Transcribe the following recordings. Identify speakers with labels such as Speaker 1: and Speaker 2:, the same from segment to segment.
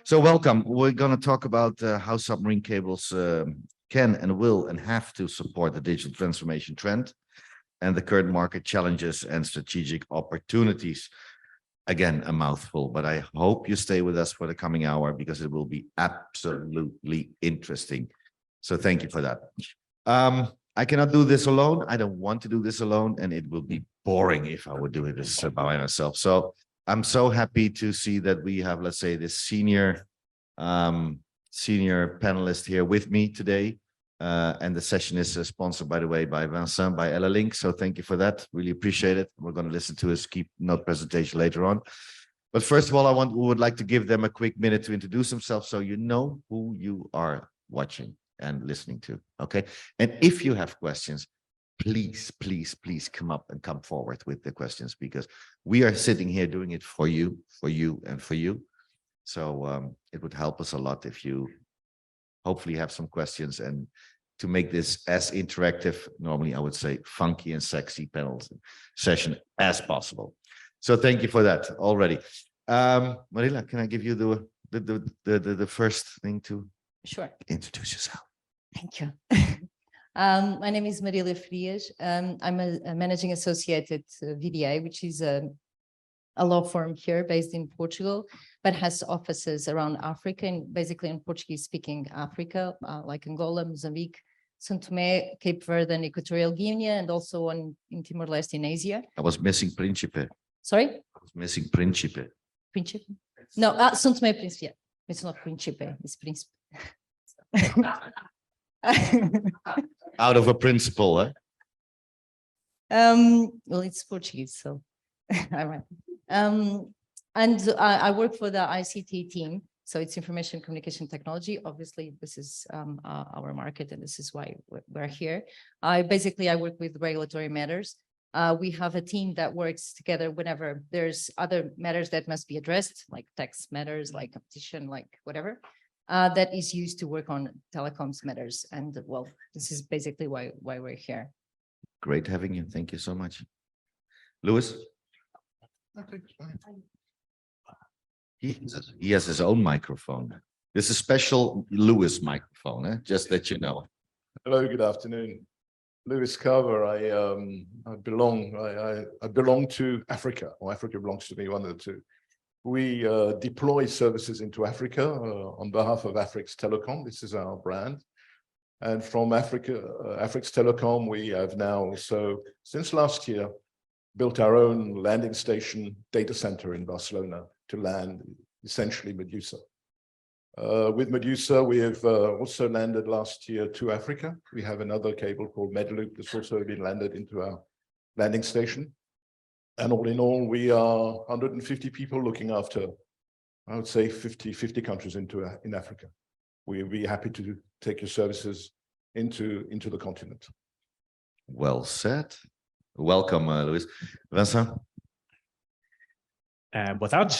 Speaker 1: So welcome. We're going to talk about how submarine cables can and will and have to support the digital transformation trend and the current market challenges and strategic opportunities. Again, a mouthful, but I hope you stay with us for the coming hour because it will be absolutely interesting. So thank you for that. I cannot do this alone. I don't want to do this alone, and it will be boring if I were doing this by myself. So I'm so happy to see that we have, let's say, this senior panelist here with me today. And the session is sponsored, by the way, by Vincent, by EllaLink. So thank you for that. Really appreciate it. We're going to listen to his keynote presentation later on. But first of all, we would like to give them a quick minute to introduce themselves so you know who you are watching and listening to. Okay. And if you have questions, please, please, please come up and come forward with the questions, because we are sitting here doing it for you, and for you. So it would help us a lot if you hopefully have some questions, and to make this as interactive, normally I would say funky and sexy panels session as possible. So thank you for that already. Marilla, can I give you the first thing to introduce yourself?
Speaker 2: Thank you. My name is Marilla Frias. I'm a managing associate at VDA, which is a law firm here based in Portugal, but has offices around Africa and basically in Portuguese-speaking Africa, like Angola, Mozambique, São Tomé, Cape Verde, and Equatorial Guinea, and also in Timor-Leste in Asia.
Speaker 1: I was missing Príncipe.
Speaker 2: Sorry?
Speaker 1: I was missing Príncipe.
Speaker 2: Príncipe? No, São Tomé Príncipe. It's not Príncipe, it's Príncipe.
Speaker 1: Out of a principle, eh?
Speaker 2: Well, it's Portuguese, so all right. And I work for the ICT team, so it's information communication technology. Obviously, this is our market, and this is why we're here. I work with regulatory matters. We have a team that works together whenever there's other matters that must be addressed, like tax matters, like competition, like whatever. That is used to work on telecoms matters. And well, this is basically why we're here.
Speaker 1: Great having you. Thank you so much. Louis? He has his own microphone. This is a special Louis microphone, just that you know.
Speaker 3: Hello, good afternoon. Louis Carver. I belong to Africa, or Africa belongs to me, one of the two. We deploy services into Africa on behalf of Afrix Telecom. This is our brand. And from Afrix Telecom, we have now also, since last year, built our own landing station data center in Barcelona to land essentially Medusa. With Medusa, we have also landed last year to Africa. We have another cable called Medloop that's also been landed into our landing station. And all in all, we are 150 people looking after, I would say, 50 countries in Africa. We'll be happy to take your services into the continent.
Speaker 1: Well said. Welcome, Luis. Vincent?
Speaker 4: Boa tarde.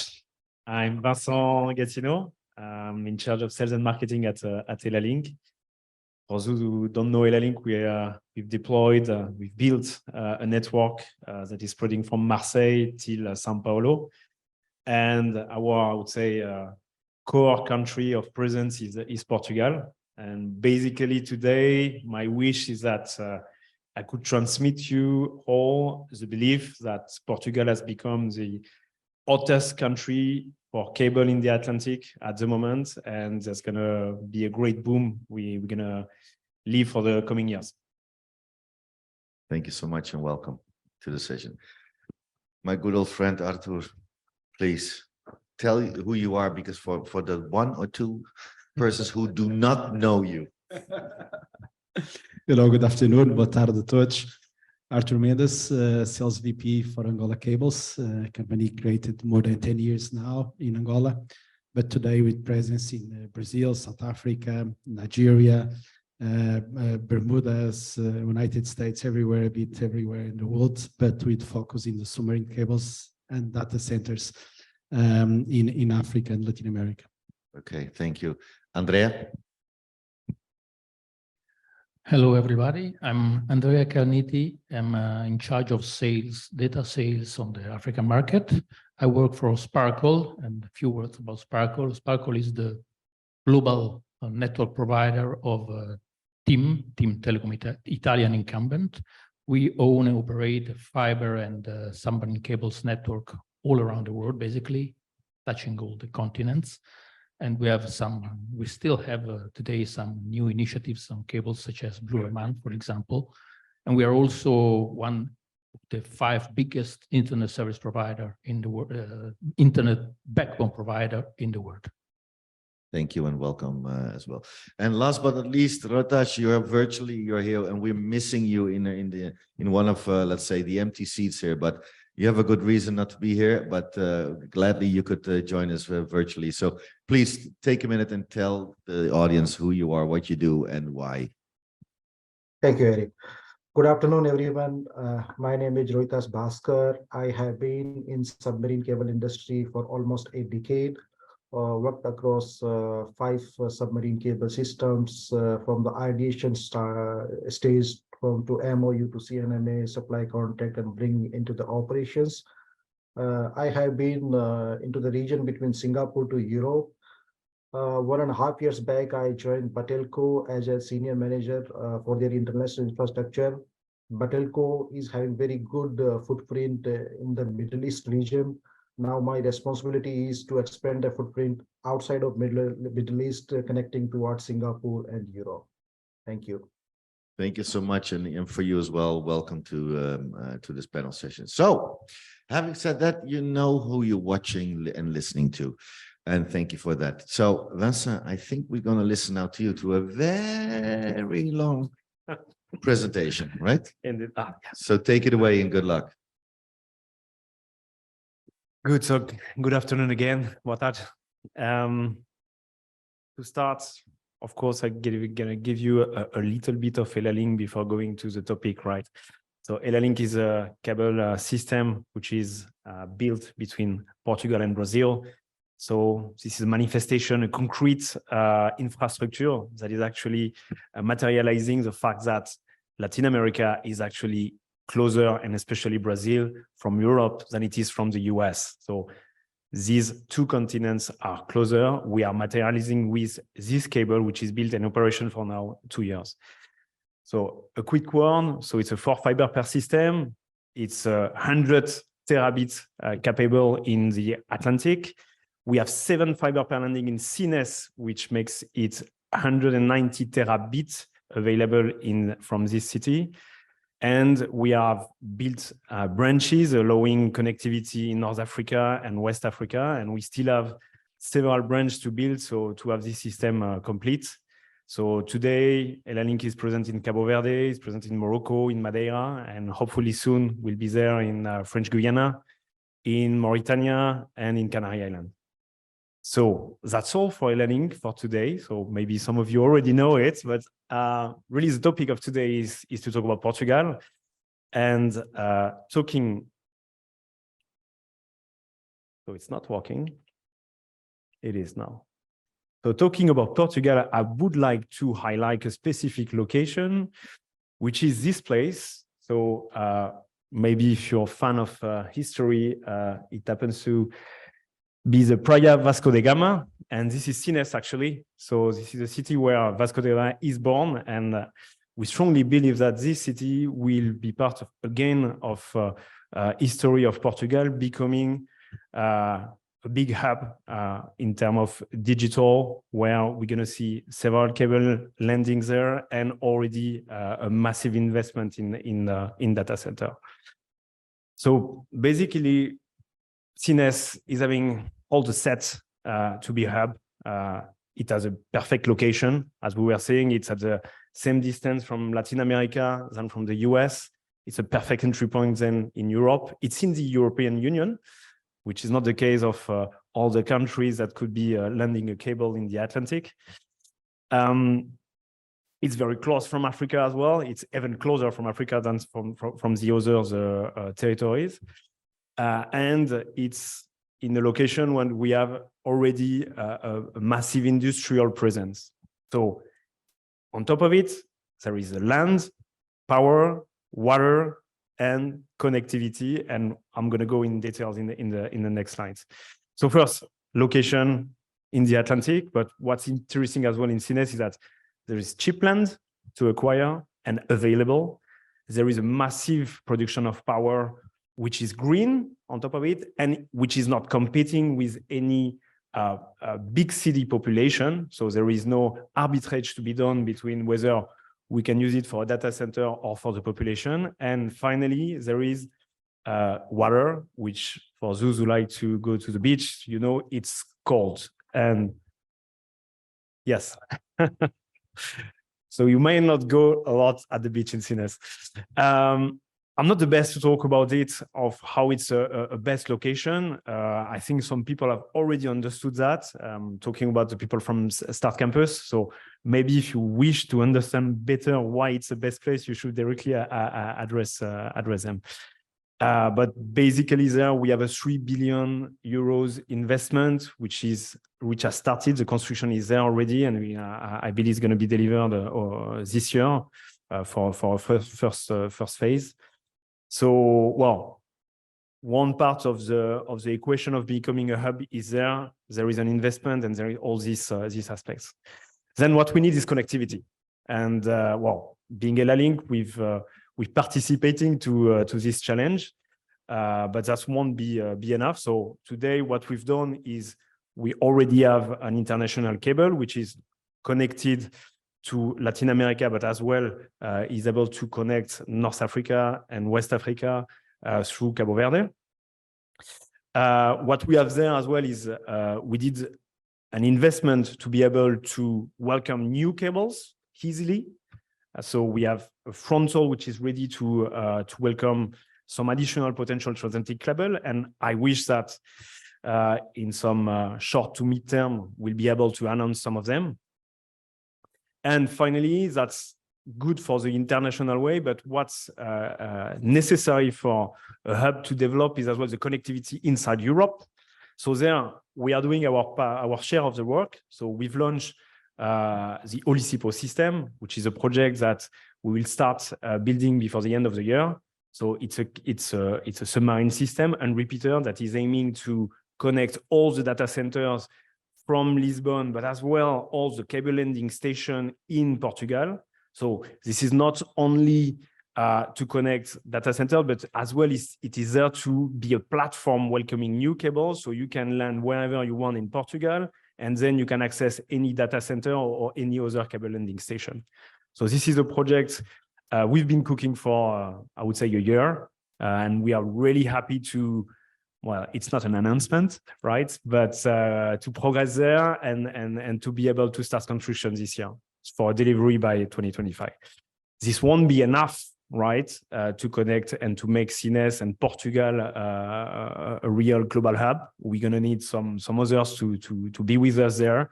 Speaker 4: I'm Vincent Gattino. I'm in charge of sales and marketing at EllaLink. For those who don't know EllaLink, we've deployed, we've built a network that is spreading from Marseille till Sao Paulo. And our, I would say, core country of presence is Portugal. And basically today, my wish is that I could transmit you all the belief that Portugal has become the hottest country for cable in the Atlantic at the moment, and there's going to be a great boom we're going to live for the coming years.
Speaker 1: Thank you so much and welcome to the session. My good old friend Arthur, please tell who you are, because for the one or two persons who do not know you.
Speaker 5: Hello, good afternoon. Boa tarde a todos. Arthur Mendes, Sales VP for Angola Cables, company created more than 10 years now in Angola, but today with presence in Brazil, South Africa, Nigeria, Bermudas, United States, everywhere, a bit everywhere in the world, but with focus in the submarine cables and data centers in Africa and Latin America.
Speaker 1: Okay, thank you. Andrea?
Speaker 6: Hello, everybody. I'm Andrea Carniti. I'm in charge of sales, data sales on the African market. I work for Sparkle, and a few words about Sparkle. Sparkle is the global network provider of TIM Telecom Italian incumbent. We own and operate fiber and submarine cables network all around the world, basically touching all the continents. And we still have today some new initiatives on cables such as Blue Man, for example. And we are also one of the 5 biggest internet service provider in the world, internet backbone provider in the world.
Speaker 1: Thank you and welcome as well. And last but not least, Rotash, you're here, and we're missing you in one of let's say the empty seats here. But you have a good reason not to be here. But gladly you could join us virtually. So please take a minute and tell the audience who you are, what you do, and why.
Speaker 7: Thank you, Eric. Good afternoon, everyone. My name is Rohitas Bhaskar. I have been in submarine cable industry for almost a decade. Worked across 5 submarine cable systems from the ideation stage to MOU to CNMA, supply contract, and bring into the operations. I have been into the region between Singapore to Europe. 1.5 years back, I joined Batelco as a senior manager for their international infrastructure. Batelco is having very good footprint in the Middle East region. Now my responsibility is to expand the footprint outside of Middle East, connecting towards Singapore and Europe. Thank you.
Speaker 1: Thank you so much, and for you as well. Welcome to this panel session. So, having said that, you know who you're watching and listening to, and thank you for that. So, Vincent, I think we're going to listen now to you to a very long presentation, right? So take it away and good luck.
Speaker 4: Good. So good afternoon again. Boa tarde. To start, of course, I'm gonna give you a little bit of EllaLink before going to the topic, right? So EllaLink is a cable system which is built between Portugal and Brazil. So this is a manifestation, a concrete infrastructure that is actually materializing the fact that Latin America is actually closer, and especially Brazil, from Europe than it is from the US. So these 2 continents are closer. We are materializing with this cable, which is built in operation for now 2 years. So a quick one. So it's a 4 fiber per system. It's 100 terabits capable in the Atlantic. We have 7 fiber per landing in CNES, which makes it 190 terabits available from this city. And we have built branches allowing connectivity in North Africa and West Africa. And we still have several branches to build, so to have this system complete. So today, EllaLink is present in Cabo Verde, is present in Morocco, in Madeira, and hopefully soon we'll be there in French Guyana, in Mauritania, and in Canary Islands. So that's all for EllaLink for today. So maybe some of you already know it, but really the topic of today is to talk about Portugal and talking. So it's not working. It is now. So talking about Portugal, I would like to highlight a specific location, which is this place. So maybe if you're a fan of history, it happens to be the Praia Vasco da Gama, and this is CNES actually. So this is a city where Vasco da Gama is born, and we strongly believe that this city will be part of, again, of history of Portugal, becoming a big hub in terms of digital, where we're going to see several cable landings there, and already a massive investment in data center. So basically, CNES is having all the sets to be a hub. It has a perfect location. As we were saying, it's at the same distance from Latin America than from the US. It's a perfect entry point then in Europe. It's in the European Union, which is not the case of all the countries that could be landing a cable in the Atlantic. It's very close from Africa as well. It's even closer from Africa than from the other territories. And it's in a location when we have already a massive industrial presence. So on top of it, there is land, power, water, and connectivity. And I'm going to go in details in the next slides. So first, location in the Atlantic. But what's interesting as well in Sines is that there is cheap land to acquire and available. There is a massive production of power, which is green on top of it, and which is not competing with any big city population. So there is no arbitrage to be done between whether we can use it for a data center or for the population. And finally, there is water, which for those who like to go to the beach, you know, it's cold. And yes. So you may not go a lot at the beach in Sines. I'm not the best to talk about it, of how it's a best location. I think some people have already understood that, talking about the people from Start Campus. So maybe if you wish to understand better why it's the best place, you should directly address them. But basically there we have a 3 billion euros investment, which has started. The construction is there already, and I believe it's going to be delivered this year for first phase. So, well, one part of the equation of becoming a hub is there. There is an investment, and there is all these aspects. Then what we need is connectivity, and well, being EllaLink, we're participating to this challenge, but that won't be enough. So today, what we've done is we already have an international cable which is connected to Latin America, but as well is able to connect North Africa and West Africa through Cabo Verde. What we have there as well is we did an investment to be able to welcome new cables easily. So we have a frontal which is ready to welcome some additional potential transatlantic cable, and I wish that in some short to mid-term we'll be able to announce some of them. And finally, that's good for the international way, but what's necessary for a hub to develop is as well the connectivity inside Europe. So there we are doing our share of the work. So we've launched the Olisipo system, which is a project that we will start building before the end of the year. So it's a submarine system and repeater that is aiming to connect all the data centers from Lisbon, but as well all the cable landing station in Portugal. So this is not only to connect data center, but as well it is there to be a platform welcoming new cables, so you can land wherever you want in Portugal, and then you can access any data center or any other cable landing station. So this is a project we've been cooking for, I would say, a year, and we are really happy to, well, it's not an announcement, right? But to progress there and to be able to start construction this year for delivery by 2025. This won't be enough, right, to connect and to make Sines and Portugal a real global hub. We're going to need some others to be with us there.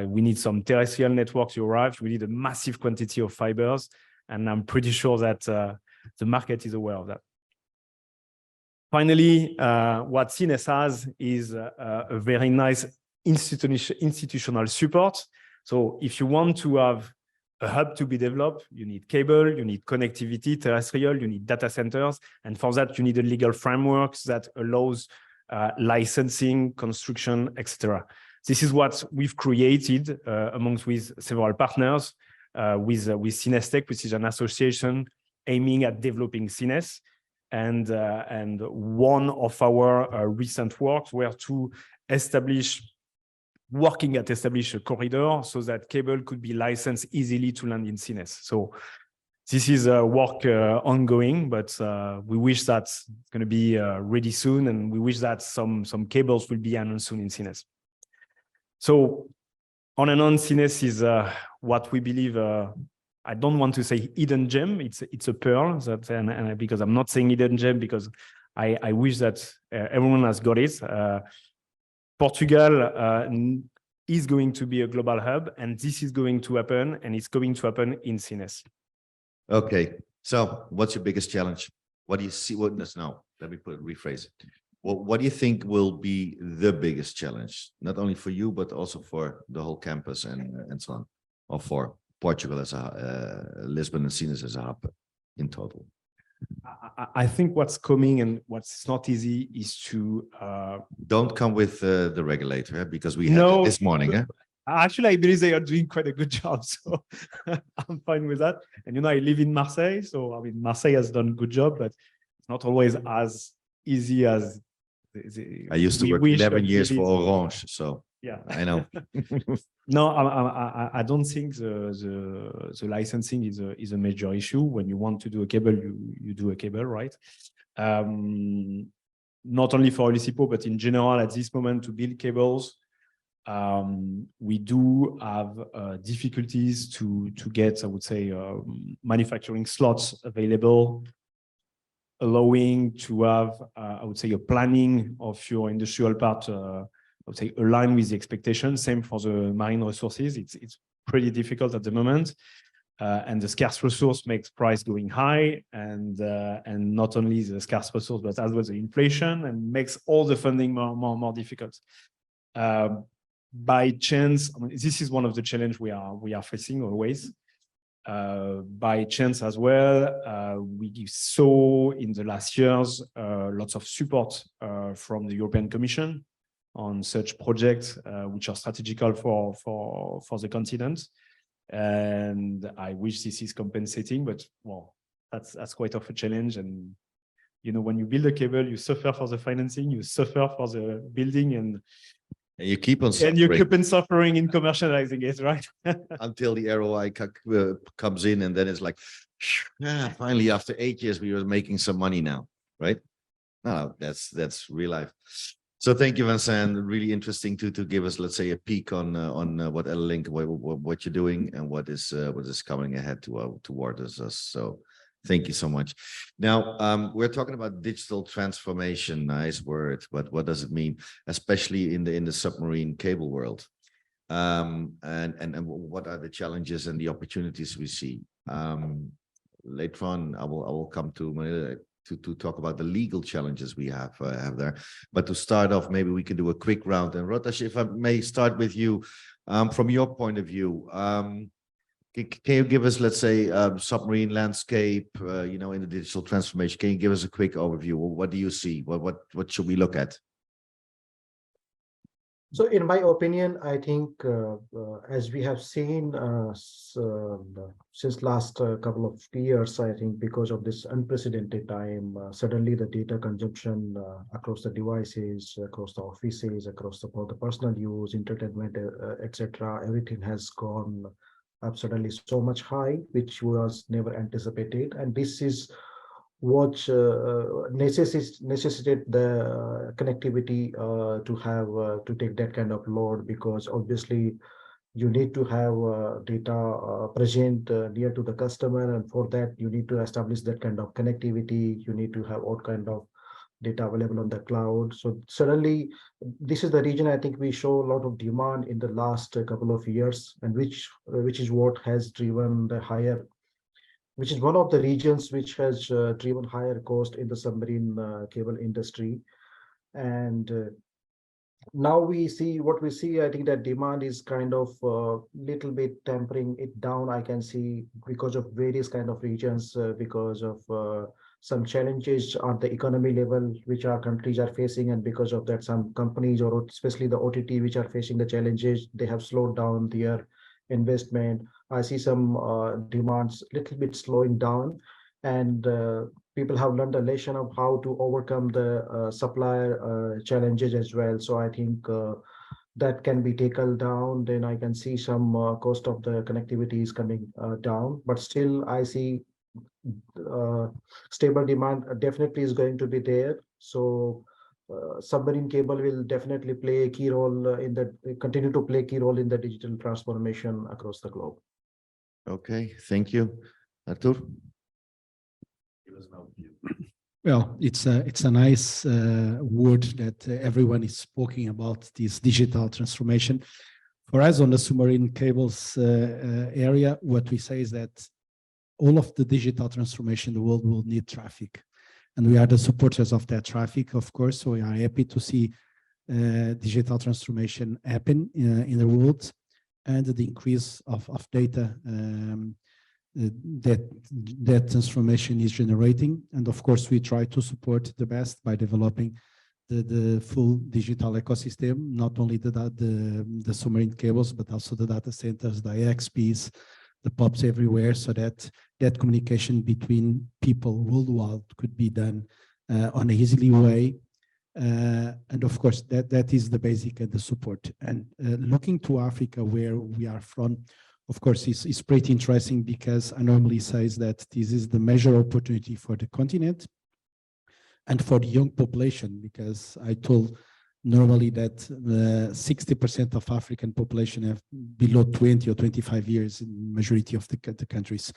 Speaker 4: We need some terrestrial networks to arrive. We need a massive quantity of fibers, and I'm pretty sure that the market is aware of that. Finally, what Sines has is a very nice institutional support. So if you want to have a hub to be developed, you need cable, you need connectivity, terrestrial, you need data centers. And for that, you need a legal framework that allows licensing, construction, etc. This is what we've created amongst with several partners with Sines Tech, which is an association aiming at developing Sines. And one of our recent works were to establish a corridor so that cable could be licensed easily to land in Sines. So this is work ongoing, but we wish that's going to be ready soon, and we wish that some cables will be announced soon in Sines. So on and on, Sines is what we believe. I don't want to say hidden gem. It's a pearl that, and because I'm not saying hidden gem because I wish that everyone has got it. Portugal is going to be a global hub, and this is going to happen, and it's going to happen in Sines.
Speaker 1: Okay, so what's your biggest challenge? What do you see? Let me rephrase it. What do you think will be the biggest challenge, not only for you, but also for the whole campus and so on, or for Portugal as a Lisbon and Sines as a hub in total?
Speaker 4: I think what's coming and what's not easy is to
Speaker 1: Don't come with the regulator, eh, because we had
Speaker 4: No,
Speaker 1: it this morning. Eh?
Speaker 4: actually, I believe they are doing quite a good job, so I'm fine with that. And I live in Marseille, so I mean, Marseille has done a good job, but it's not always as easy as
Speaker 1: I used to
Speaker 4: we
Speaker 1: work
Speaker 4: wish
Speaker 1: 11
Speaker 4: and
Speaker 1: years
Speaker 4: believe.
Speaker 1: for Orange, so
Speaker 4: Yeah,
Speaker 1: I know.
Speaker 4: no, I don't think the licensing is a major issue. When you want to do a cable, you do a cable, right? Not only for Olisipo, but in general, at this moment, to build cables, we do have difficulties to get, I would say, manufacturing slots available, allowing to have, I would say, a planning of your industrial part, I would say, aligned with the expectation. Same for the marine resources. It's pretty difficult at the moment. And the scarce resource makes price going high, and not only the scarce resource, but as well the inflation, and makes all the funding more difficult. By chance, I mean, this is one of the challenges we are facing always. By chance as well, we saw in the last years lots of support from the European Commission on such projects which are strategical for the continent. And I wish this is compensating, but well, that's quite of a challenge. And when you build a cable, you suffer for the financing, you suffer for the building, and
Speaker 1: you keep on
Speaker 4: and you
Speaker 1: suffering
Speaker 4: keep on suffering in commercializing it, right?
Speaker 1: until the ROI comes in, and then it's like, yeah, finally, after 8 years, we were making some money now, right? No, that's real life. So thank you, Vincent. Really interesting to give us, let's say, a peek on what EllaLink, what you're doing, and what is coming ahead towards us. So thank you so much. Now we're talking about digital transformation. Nice word, but what does it mean, especially in the submarine cable world? And what are the challenges and the opportunities we see? Later on, I will come to Manila to talk about the legal challenges we have there. But to start off, maybe we can do a quick round. And Rotash, if I may start with you, from your point of view, can you give us, let's say, submarine landscape, in the digital transformation? Can you give us a quick overview? What do you see? What should we look at?
Speaker 7: So in my opinion, I think as we have seen since last couple of years, I think because of this unprecedented time, suddenly the data consumption across the devices, across the offices, for the personal use, entertainment, etc., everything has gone up suddenly so much high, which was never anticipated. And this is what necessitate the connectivity to take that kind of load, because obviously you need to have data present near to the customer, and for that you need to establish that kind of connectivity. You need to have all kind of data available on the cloud. So suddenly this is the region I think we show a lot of demand in the last couple of years, and which is what has driven the higher, which is one of the regions which has driven higher cost in the submarine cable industry. And now we see, I think that demand is kind of little bit tempering it down, I can see, because of various kind of regions, because of some challenges on the economy level, which our countries are facing. And because of that, some companies, or especially the OTT, which are facing the challenges, they have slowed down their investment. I see some demands little bit slowing down, and people have learned the lesson of how to overcome the supplier challenges as well. So I think that can be taken down. Then I can see some cost of the connectivity is coming down, but still I see stable demand definitely is going to be there. So submarine cable will definitely play a key role continue to play a key role in the digital transformation across the globe.
Speaker 1: Okay, thank you. Artur?
Speaker 5: Well, it's a nice word that everyone is speaking about, this digital transformation. For us on the submarine cables area, what we say is that all of the digital transformation in the world will need traffic. And we are the supporters of that traffic, of course. So we are happy to see digital transformation happen in the world, and the increase of data that transformation is generating. And of course, we try to support the best by developing the full digital ecosystem, not only the submarine cables, but also the data centers, the IXPs, the POPs everywhere, so that communication between people worldwide could be done on an easily way. And of course, that is the basic and the support. And looking to Africa, where we are from, of course, is pretty interesting, because I normally say that this is the major opportunity for the continent and for the young population, because I told normally that 60% of African population have below 20 or 25 years in majority of the countries,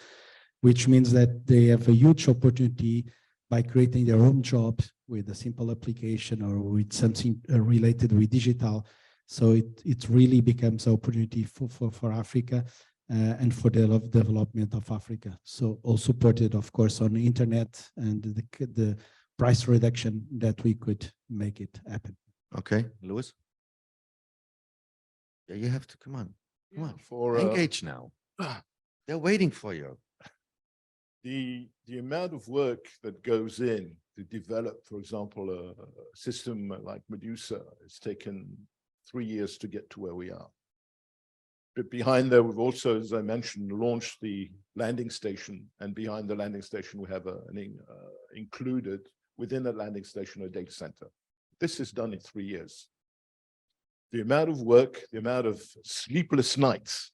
Speaker 5: which means that they have a huge opportunity by creating their own jobs with a simple application or with something related with digital. So it really becomes an opportunity for Africa and for the development of Africa. So all supported, of course, on the internet and the price reduction that we could make it happen.
Speaker 1: Okay, Louis? Yeah, you have to come on.
Speaker 3: For
Speaker 1: Engage now. They're waiting for you.
Speaker 3: the amount of work that goes in to develop, for example, a system like Medusa, it's taken 3 years to get to where we are. But behind there, we've also, as I mentioned, launched the landing station, and behind the landing station, we have included within that landing station a data center. This is done in 3 years. The amount of work, the amount of sleepless nights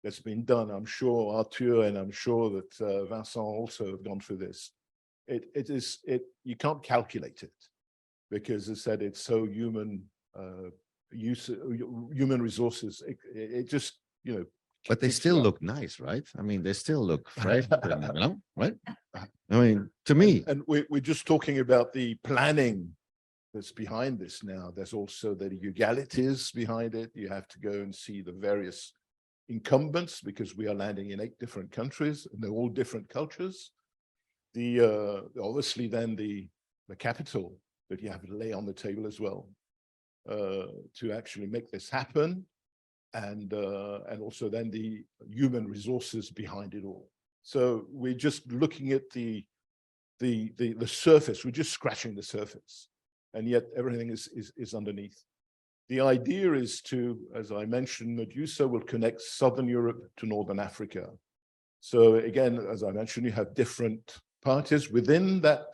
Speaker 3: that's been done, I'm sure Arthur and I'm sure that Vincent also have gone through this. You can't calculate it, because as I said, it's so human human resources. It just, you know.
Speaker 1: But they still look nice, right? I mean, they still look fresh, right? I mean, to me.
Speaker 3: And we're just talking about the planning that's behind this now. There's also the legalities behind it. You have to go and see the various incumbents, because we are landing in 8 different countries and they're all different cultures. Obviously then the capital that you have to lay on the table as well to actually make this happen, and also then the human resources behind it all. So we're just looking at the surface. We're just scratching the surface, and yet everything is underneath. The idea is to, as I mentioned, Medusa will connect Southern Europe to Northern Africa. So again, as I mentioned, you have different parties within that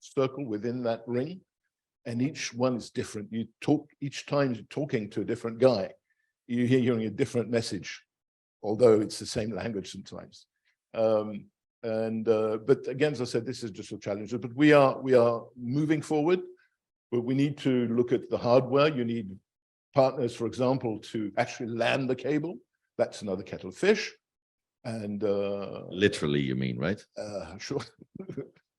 Speaker 3: circle, within that ring, and each one is different. You talk, each time you're talking to a different guy, you're hearing a different message, although it's the same language sometimes. But again, as I said, this is just a challenge. But we are moving forward, but we need to look at the hardware. You need partners, for example, to actually land the cable. That's another kettle of fish. And
Speaker 1: literally, you mean, right?
Speaker 3: Sure.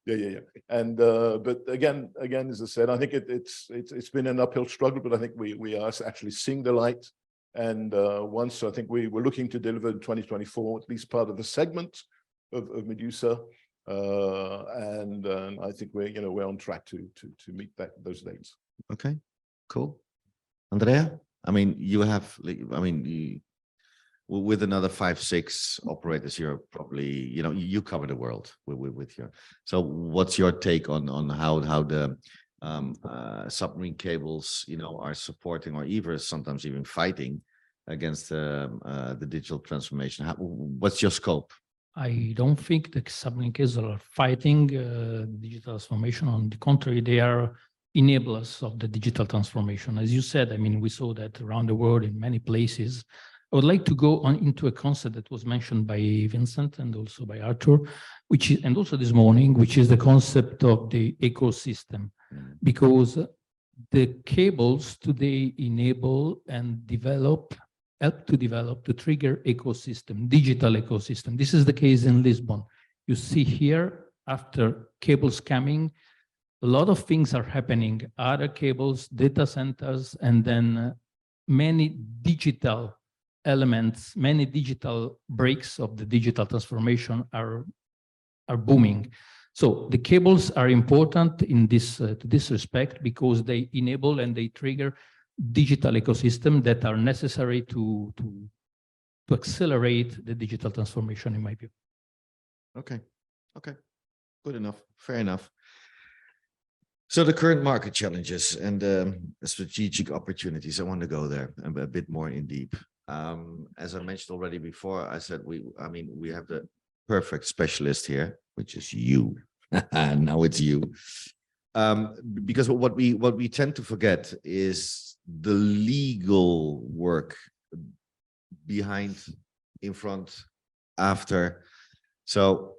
Speaker 3: Yeah. And but again, as I said, I think it's been an uphill struggle, but I think we are actually seeing the light. And once I think we're looking to deliver in 2024, at least part of the segment of Medusa. And I think we're on track to meet those dates.
Speaker 1: Okay, cool. Andrea, I mean, with another 5-6 operators, you're probably, you cover the world with your. So what's your take on how the submarine cables, are supporting, or even sometimes even fighting against the digital transformation? What's your scope?
Speaker 6: I don't think the submarine cables are fighting digital transformation. On the contrary, they are enablers of the digital transformation. As you said, I mean, we saw that around the world in many places. I would like to go on into a concept that was mentioned by Vincent and also by Arthur, and also this morning, which is the concept of the ecosystem, because the cables today enable and help to develop, to trigger ecosystem, digital ecosystem. This is the case in Lisbon. You see here, after cables coming, a lot of things are happening. Other cables, data centers, and then many digital elements, many digital breaks of the digital transformation are booming. So the cables are important in this to this respect, because they enable and they trigger digital ecosystem that are necessary to to accelerate the digital transformation, in my view.
Speaker 1: Okay. Okay. Good enough. Fair enough. So the current market challenges and strategic opportunities, I want to go there a bit more in deep. As I mentioned already before, I said we have the perfect specialist here, which is you. Now it's you. Because what we tend to forget is the legal work behind, in front, after. So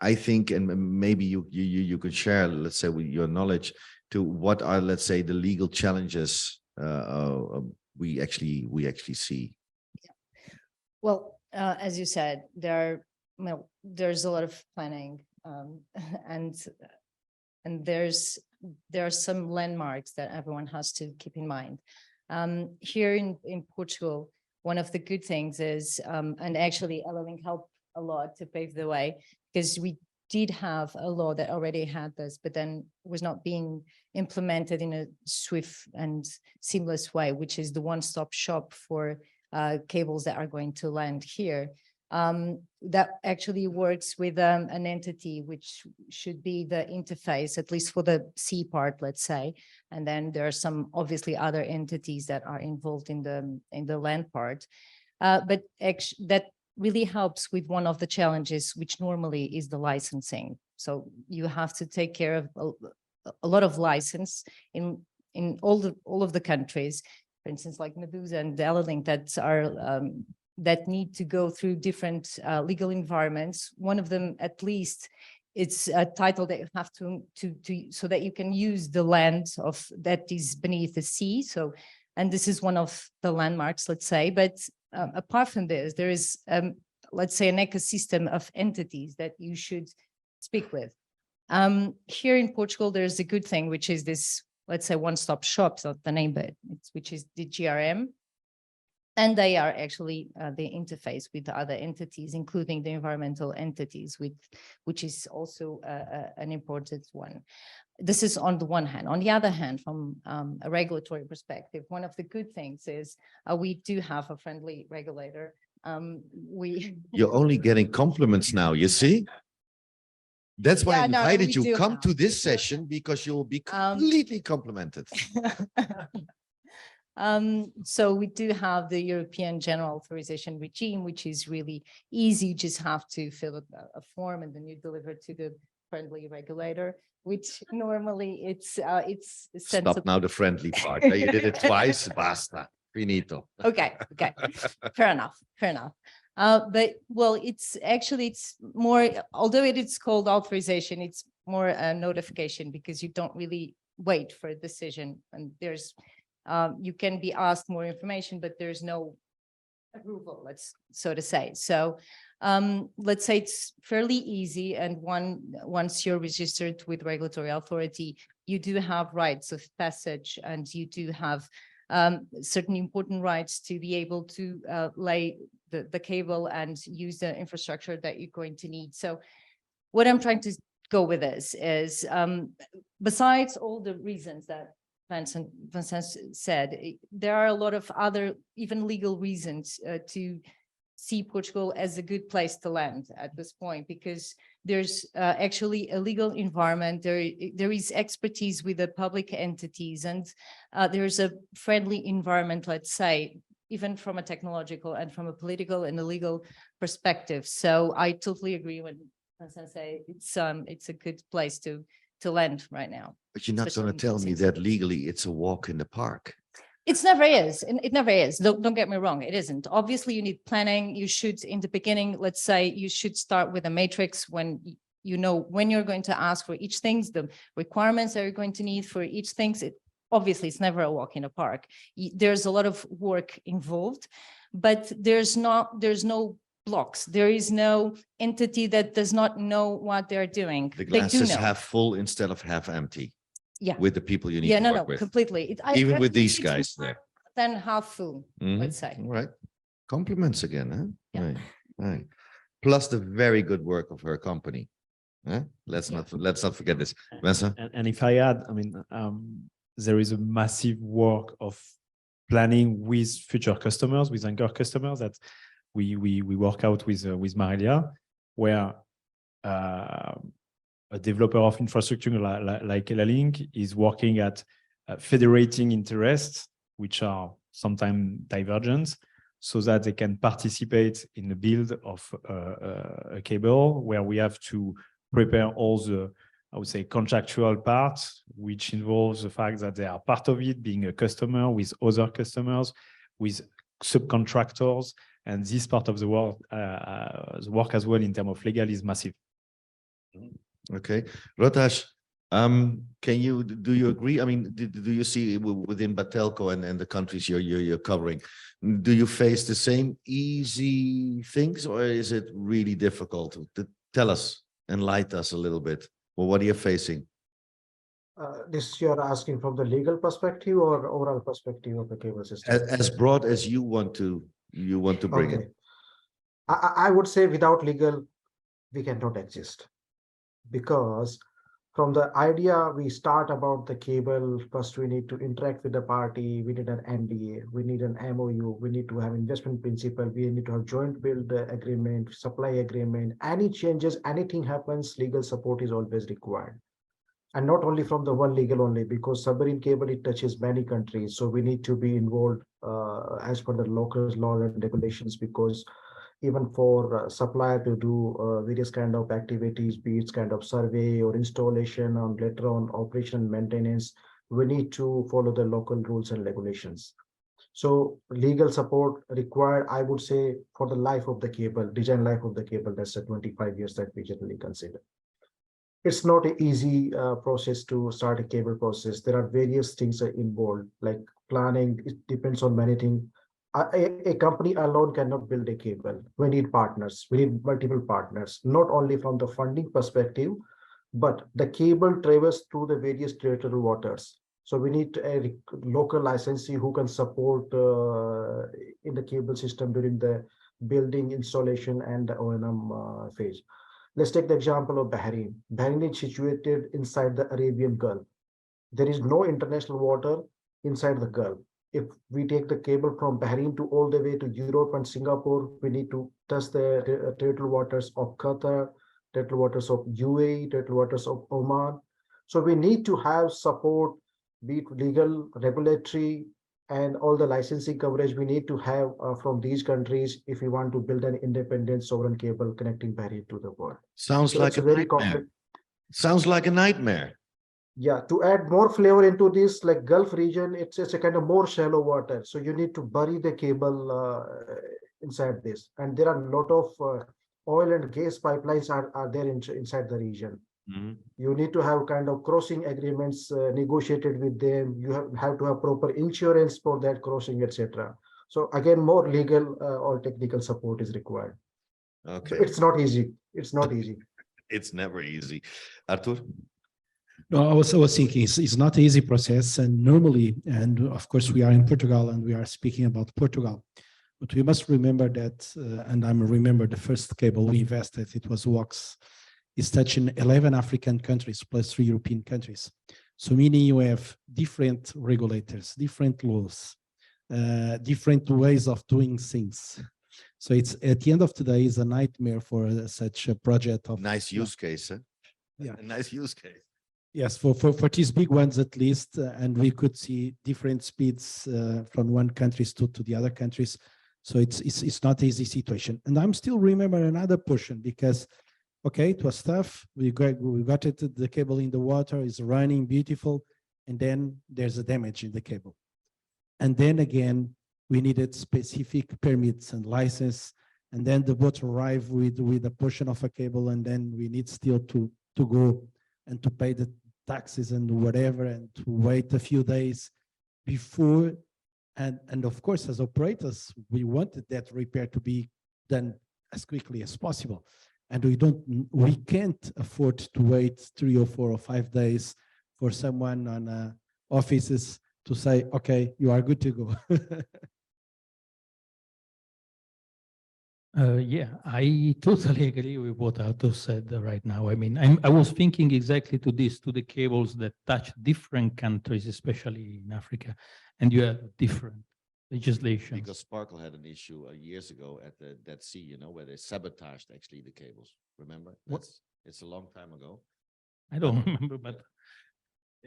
Speaker 1: I think, and maybe you could share, let's say, with your knowledge to what are, let's say, the legal challenges we actually see.
Speaker 2: Well, as you said, there's a lot of planning, and there are some landmarks that everyone has to keep in mind. Here in Portugal, one of the good things is, and actually EllaLink helped a lot to pave the way, because we did have a law that already had this, but then was not being implemented in a swift and seamless way, which is the one-stop shop for cables that are going to land here. That actually works with an entity which should be the interface, at least for the C part, let's say. And then there are some obviously other entities that are involved in the land part. But actually that really helps with one of the challenges, which normally is the licensing. So you have to take care of a lot of license in all of the countries, for instance, like Medusa and EllaLink, that need to go through different legal environments. One of them, at least, it's a title that you have to so that you can use the land that is beneath the sea. So, and this is one of the landmarks, let's say. But apart from this, there is, let's say, an ecosystem of entities that you should speak with. Here in Portugal, there's a good thing, which is this, let's say, one-stop shop, so the name, but which is the GRM. And they are actually the interface with the other entities, including the environmental entities, which is also an important one. This is on the one hand. On the other hand, from a regulatory perspective, one of the good things is we do have a friendly regulator.
Speaker 1: You're only getting compliments now, you see? That's why I invited you. Come to this session, because you'll be completely complimented.
Speaker 2: So we do have the European General Authorization Regime, which is really easy. You just have to fill a form and then you deliver to the friendly regulator, which normally it's sensible.
Speaker 1: Stop now the friendly part. You did it twice, basta, finito.
Speaker 2: Okay, fair enough. But well, it's more, although it's called authorization, it's more a notification, because you don't really wait for a decision, and there's you can be asked more information, but there's no approval, so to say. So let's say it's fairly easy, and once you're registered with regulatory authority, you do have rights of passage, and you do have certain important rights to be able to lay the cable and use the infrastructure that you're going to need. So what I'm trying to go with this is, besides all the reasons that Vincent said, there are a lot of other, even legal reasons to see Portugal as a good place to land at this point, because there's actually a legal environment, there is expertise with the public entities, and there's a friendly environment, let's say, even from a technological and from a political and a legal perspective. So I totally agree when Vincent say it's a good place to land right now.
Speaker 1: But you're not going to tell me that legally it's a walk in the park.
Speaker 2: It never is. It never is. Don't get me wrong. It isn't. Obviously, you need planning. You should, in the beginning, let's say, you should start with a matrix when you know when you're going to ask for each thing, the requirements that you're going to need for each thing. Obviously, it's never a walk in a park. There's a lot of work involved, but there's no blocks. There is no entity that does not know what they're doing.
Speaker 1: The glass is half full instead of half empty.
Speaker 2: Yeah.
Speaker 1: With the people you need to work with.
Speaker 2: Completely.
Speaker 1: Even with these guys there.
Speaker 2: Then half full, let's say.
Speaker 1: All right. Compliments again, huh?
Speaker 2: Yeah.
Speaker 1: Right. Plus the very good work of her company. Huh? Let's not forget this. Vincent?
Speaker 4: And if I add, I mean, there is a massive work of planning with future customers, with anchor customers that we work out with Marilia, where a developer of infrastructure like EllaLink is working at federating interests, which are sometimes divergent, so that they can participate in the build of a cable where we have to prepare all the, I would say, contractual parts, which involves the fact that they are part of it, being a customer with other customers, with subcontractors, and this part of the work as well in terms of legal is massive.
Speaker 1: Okay, Rotash, do you agree? I mean, do you see within Batelco and the countries you're covering, do you face the same easy things, or is it really difficult? Tell us, enlighten us a little bit. Well, what are you facing?
Speaker 7: This you're asking from the legal perspective or overall perspective of the cable system?
Speaker 1: As broad as you want to bring it.
Speaker 7: I would say without legal, we cannot exist. Because from the idea we start about the cable, first we need to interact with the party, we need an NDA, we need an MOU, we need to have investment principle, we need to have joint build agreement, supply agreement. Any changes, anything happens, legal support is always required. And not only from the one legal only, because submarine cable, it touches many countries. So we need to be involved as per the local law and regulations, because even for supplier to do various kind of activities, be it kind of survey or installation, and later on operation and maintenance, we need to follow the local rules and regulations. So legal support required, I would say, for the life of the cable, design life of the cable, that's 25 years that we generally consider. It's not an easy process to start a cable process. There are various things involved, like planning. It depends on many things. A company alone cannot build a cable. We need partners. We need multiple partners, not only from the funding perspective, but the cable travels through the various territorial waters. So we need a local licensee who can support in the cable system during the building, installation, and the O&M phase. Let's take the example of Bahrain. Bahrain is situated inside the Arabian Gulf. There is no international water inside the Gulf. If we take the cable from Bahrain to all the way to Europe and Singapore, we need to touch the territorial waters of Qatar, territorial waters of UAE, territorial waters of Oman. So we need to have support, be it legal, regulatory, and all the licensing coverage we need to have from these countries if we want to build an independent sovereign cable connecting Bahrain to the world.
Speaker 1: Sounds
Speaker 7: So
Speaker 1: like a nightmare. Sounds like a nightmare.
Speaker 7: Yeah, to add more flavor into this, like Gulf region, it's a kind of more shallow water. So you need to bury the cable inside this. And there are a lot of oil and gas pipelines are there inside the region.
Speaker 1: Mm-hmm.
Speaker 7: You need to have kind of crossing agreements negotiated with them. You have to have proper insurance for that crossing, etc. So again, more legal or technical support is required.
Speaker 1: Okay.
Speaker 7: So it's not easy. It's not easy.
Speaker 1: It's never easy. Artur?
Speaker 5: No, I was thinking it's not an easy process, and normally, and of course we are in Portugal and we are speaking about Portugal, but we must remember that, and I remember the first cable we invested, it was WOX, is touching 11 African countries plus 3 European countries. So meaning you have different regulators, different laws, different ways of doing things. So it's at the end of the day is a nightmare for such a project of
Speaker 1: Nice use case, huh?
Speaker 5: Yeah.
Speaker 1: A nice use case.
Speaker 5: Yes, for these big ones at least, and we could see different speeds from one countries to the other countries. So it's not an easy situation. And I'm still remember another portion because, okay, it was tough. We got it, the cable in the water is running beautiful, and then there's a damage in the cable. And then again, we needed specific permits and license, and then the boat arrived with a portion of a cable, and then we need still to go and to pay the taxes and whatever, and to wait a few days before. And of course, as operators, we wanted that repair to be done as quickly as possible. And we can't afford to wait 3 or 4 or 5 days for someone on offices to say, okay, you are good to go.
Speaker 6: Yeah, I totally agree with what Artur said right now. I mean, I was thinking exactly to this, to the cables that touch different countries, especially in Africa, and you have different legislation.
Speaker 1: Because Sparkle had an issue years ago at the Dead Sea, you know, where they sabotaged actually the cables. Remember? It's a long time ago.
Speaker 6: I don't remember, but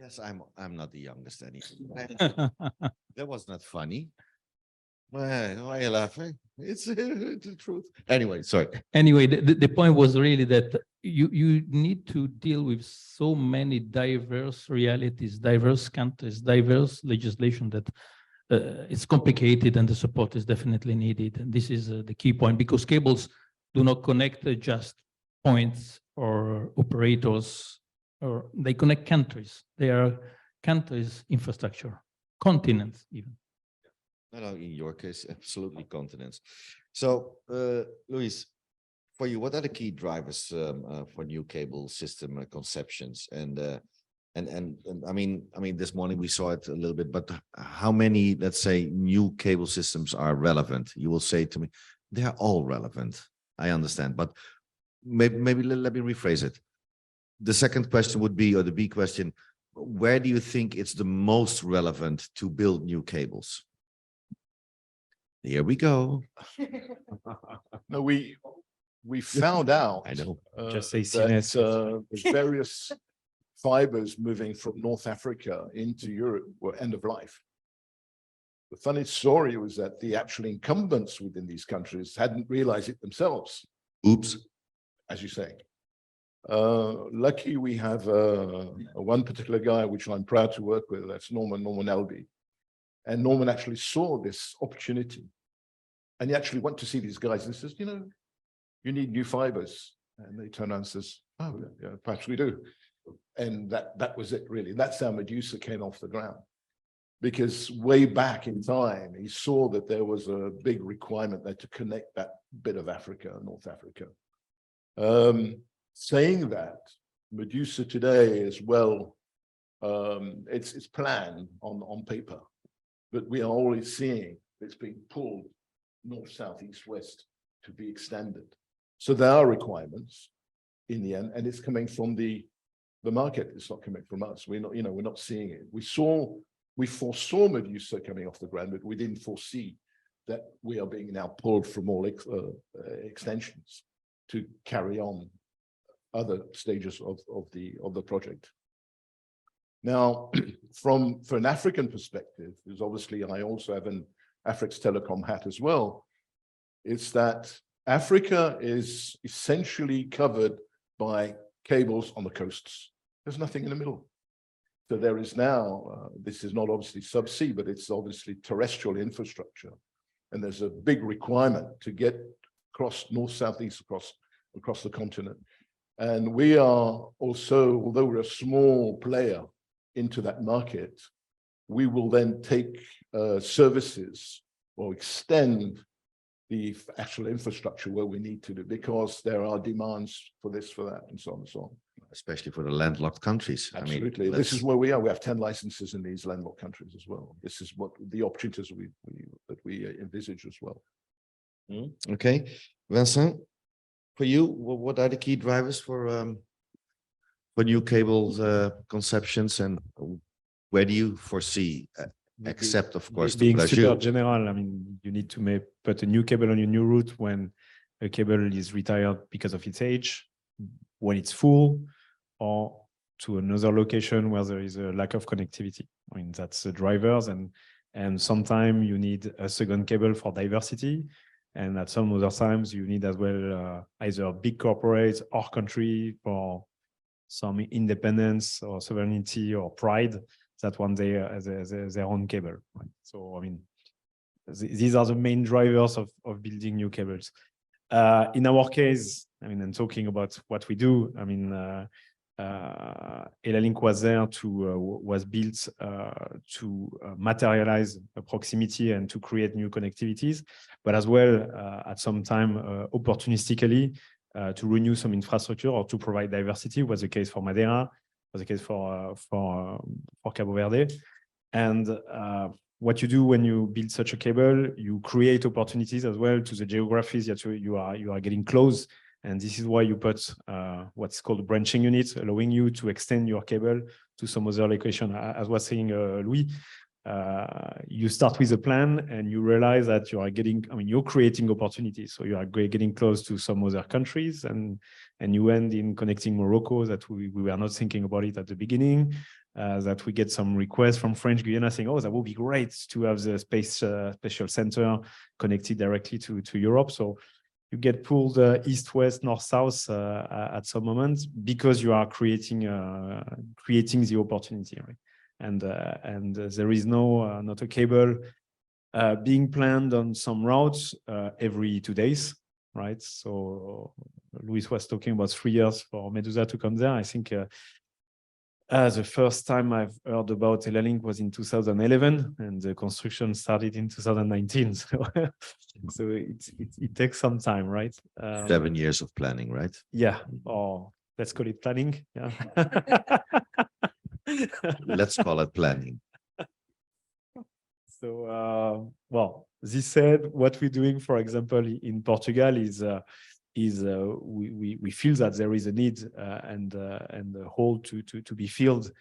Speaker 1: Yes, I'm not the youngest anymore. That was not funny. Why are you laughing? It's the truth. Anyway, sorry.
Speaker 6: anyway, the point was really that you need to deal with so many diverse realities, diverse countries, diverse legislation that it's complicated, and the support is definitely needed. And this is the key point, because cables do not connect just points or operators, or they connect countries. They are countries' infrastructure, continents even.
Speaker 1: No, in your case, absolutely continents. So, Luis, for you, what are the key drivers for new cable system conceptions? And I mean, this morning we saw it a little bit, but how many, let's say, new cable systems are relevant? You will say to me, they are all relevant. I understand, but maybe let me rephrase it. The second question would be, or the B question, where do you think it's the most relevant to build new cables? Here we go.
Speaker 3: No, we found out.
Speaker 1: I know.
Speaker 4: Just say
Speaker 3: that
Speaker 4: CNS.
Speaker 3: the various fibers moving from North Africa into Europe were end of life. The funny story was that the actual incumbents within these countries hadn't realized it themselves.
Speaker 1: Oops.
Speaker 3: As you say. Lucky we have one particular guy, which I'm proud to work with, that's Norman Elby. And Norman actually saw this opportunity. And he actually went to see these guys and says, you know, you need new fibers. And they turn around and says, oh, yeah, perhaps we do. And that was it, really. That's how Medusa came off the ground. Because way back in time, he saw that there was a big requirement there to connect that bit of Africa, North Africa. Saying that, Medusa today is well, it's planned on paper, but we are always seeing it's being pulled north, south, east, west to be extended. So there are requirements in the end, and it's coming from the market. It's not coming from us. We're not, you know, we're not seeing it. We foresaw Medusa coming off the ground, but we didn't foresee that we are being now pulled from all extensions to carry on other stages of the project. Now, for an African perspective, because obviously I also have an Afrix Telecom hat as well, it's that Africa is essentially covered by cables on the coasts. There's nothing in the middle. So there is now, this is not obviously subsea, but it's obviously terrestrial infrastructure. And there's a big requirement to get across north, south, east, across the continent. And we are also, although we're a small player into that market, we will then take services or extend the actual infrastructure where we need to do, because there are demands for this, for that, and so on and so on.
Speaker 1: Especially for the landlocked countries.
Speaker 3: Absolutely.
Speaker 1: I mean,
Speaker 3: this is where we are. We have 10 licenses in these landlocked countries as well. This is what the opportunities that we envisage as well.
Speaker 1: Okay, Vincent, for you, what are the key drivers for new cables conceptions, and where do you foresee, except of course
Speaker 4: being
Speaker 1: to
Speaker 4: super
Speaker 1: Brazil?
Speaker 4: general, I mean, you need to put a new cable on your new route when a cable is retired because of its age, when it's full, or to another location where there is a lack of connectivity. I mean, that's the drivers, and sometimes you need a second cable for diversity. And at some other times you need as well either big corporates or country for some independence or sovereignty or pride that want their own cable. Right? So, I mean, these are the main drivers of building new cables. In our case, I mean, and talking about what we do, I mean, EllaLink was built to materialize a proximity and to create new connectivities, but as well at some time opportunistically to renew some infrastructure or to provide diversity. Was the case for Madeira, was the case for Cabo Verde. And what you do when you build such a cable, you create opportunities as well to the geographies that you are getting close. And this is why you put what's called branching units, allowing you to extend your cable to some other location. As was saying Louis, you start with a plan and you realize that you are getting, I mean, you're creating opportunities. So you are getting close to some other countries, and you end in connecting Morocco that we were not thinking about it at the beginning. That we get some requests from French Guiana saying, oh, that would be great to have the space special center connected directly to Europe. So you get pulled east, west, north, south at some moments because you are creating the opportunity, right? And there is not a cable being planned on some routes every 2 days, right? So Luis was talking about 3 years for Medusa to come there. I think the first time I've heard about EllaLink was in 2011, and the construction started in 2019. So, so it takes some time, right?
Speaker 1: 7 years of planning, right?
Speaker 4: Yeah, or let's call it planning. Yeah.
Speaker 1: Let's call it planning.
Speaker 4: So, well, this said, what we're doing, for example, in Portugal is we feel that there is a need and a hole to be filled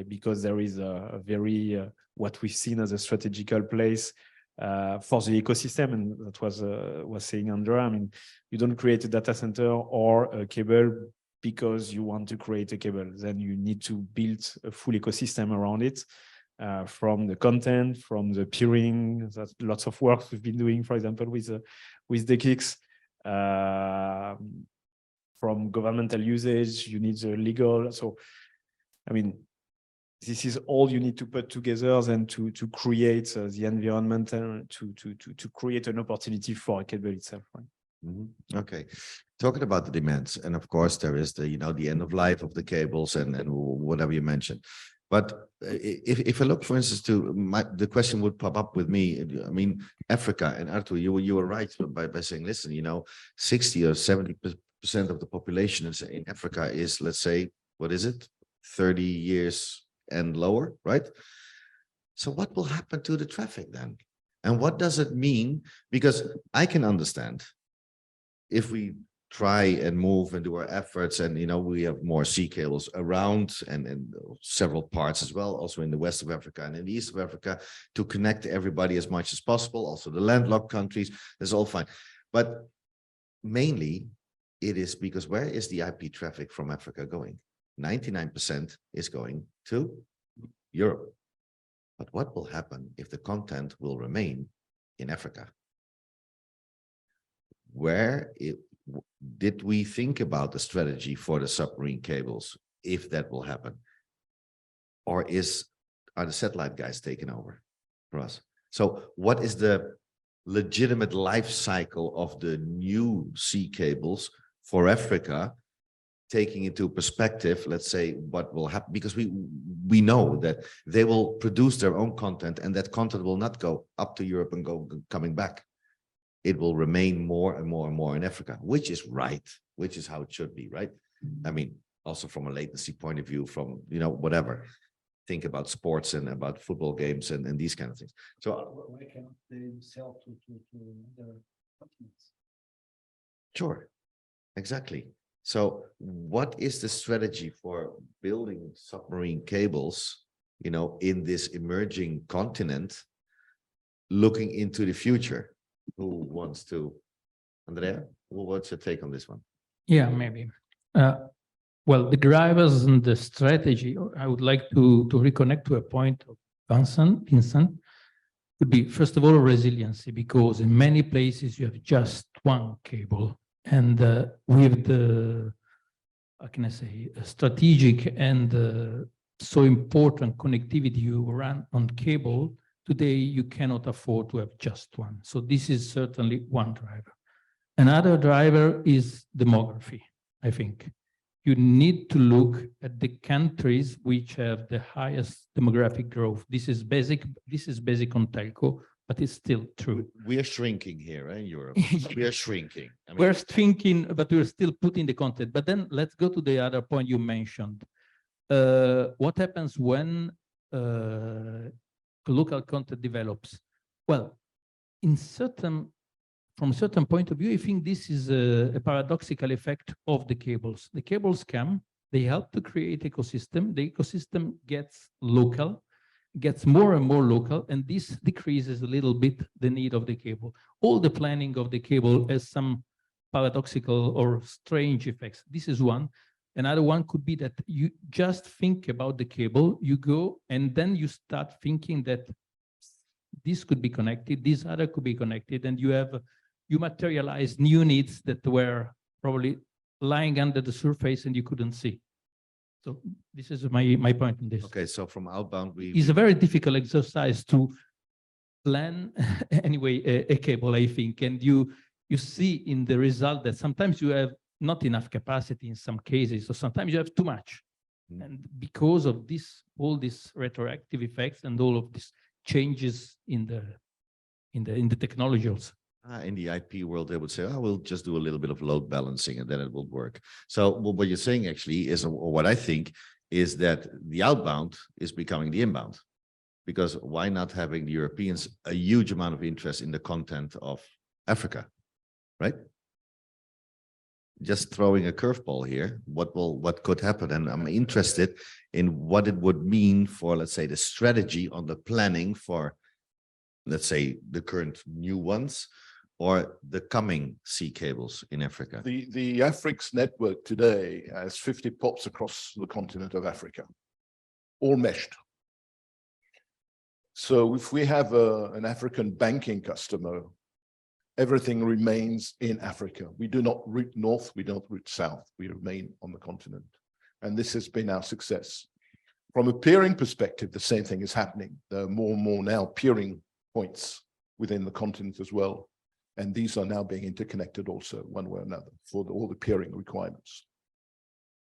Speaker 4: because there is a very what we've seen as a strategical place for the ecosystem, and that was saying Andrea. I mean, you don't create a data center or a cable because you want to create a cable. Then you need to build a full ecosystem around it. From the content, from the peering, that's lots of work we've been doing, for example, with the kicks. From governmental usage, you need the legal. So, I mean, this is all you need to put together and to create the environment and to create an opportunity for a cable itself. Right?
Speaker 1: Mm-hmm. Okay, talking about the demands, and of course there is the the end of life of the cables and whatever you mentioned. But if I look, for instance, the question would pop up with me. I mean, Africa, and Arthur, you were right by saying, listen, 60 or 70% of the population in Africa is, let's say, what is it, 30 years and lower, right? So what will happen to the traffic then? And what does it mean? Because I can understand if we try and move and do our efforts, and we have more sea cables around and several parts as well, also in the west of Africa and in the east of Africa, to connect everybody as much as possible, also the landlocked countries. That's all fine, but mainly it is because where is the IP traffic from Africa going? 99% is going to Europe. But what will happen if the content will remain in Africa? Did we think about the strategy for the submarine cables, if that will happen? Or are the satellite guys taking over for us? So what is the legitimate life cycle of the new sea cables for Africa, taking into perspective, let's say, what will happen? Because we know that they will produce their own content, and that content will not go up to Europe and coming back. It will remain more and more and more in Africa, which is right, which is how it should be, right? I mean, also from a latency point of view, from, whatever, think about sports and about football games and these kind of things. So
Speaker 5: why cannot they sell to other continents?
Speaker 1: Sure, exactly. So what is the strategy for building submarine cables, in this emerging continent, looking into the future? Who wants to, Andrea, what's your take on this one?
Speaker 6: Yeah, maybe. Well, the drivers and the strategy, I would like to reconnect to a point of Vincent, would be, first of all, resiliency, because in many places you have just one cable. And with the, how can I say, strategic and so important connectivity you run on cable, today you cannot afford to have just one. So this is certainly one driver. Another driver is demography, I think. You need to look at the countries which have the highest demographic growth. This is basic on telco, but it's still true.
Speaker 1: We are shrinking here in Europe. We are shrinking. I mean,
Speaker 6: we're shrinking, but we're still putting the content. But then let's go to the other point you mentioned. What happens when local content develops? Well, from a certain point of view, I think this is a paradoxical effect of the cables. The cables come, they help to create ecosystem. The ecosystem gets local, gets more and more local, and this decreases a little bit the need of the cable. All the planning of the cable has some paradoxical or strange effects. This is one. Another one could be that you just think about the cable, you go, and then you start thinking that this could be connected, this other could be connected, and you materialize new needs that were probably lying under the surface and you couldn't see. So this is my point on this.
Speaker 1: Okay, so from outbound,
Speaker 6: It's a very difficult exercise to plan anyway a cable, I think, and you see in the result that sometimes you have not enough capacity in some cases, so sometimes you have too much.
Speaker 1: Mm.
Speaker 6: And because of this, all these retroactive effects and all of these changes in the technology also.
Speaker 1: in the IP world, they would say, oh, we'll just do a little bit of load balancing and then it will work. So what you're saying actually is, or what I think is that the outbound is becoming the inbound, because why not having the Europeans a huge amount of interest in the content of Africa, right? Just throwing a curveball here, what could happen? And I'm interested in what it would mean for, let's say, the strategy on the planning for, let's say, the current new ones or the coming sea cables in Africa.
Speaker 3: The Afrix network today has 50 POPs across the continent of Africa, all meshed. So if we have an African banking customer, everything remains in Africa. We do not route north, we don't route south, we remain on the continent. And this has been our success. From a peering perspective, the same thing is happening. There are more and more now peering points within the continent as well. And these are now being interconnected also one way or another for all the peering requirements.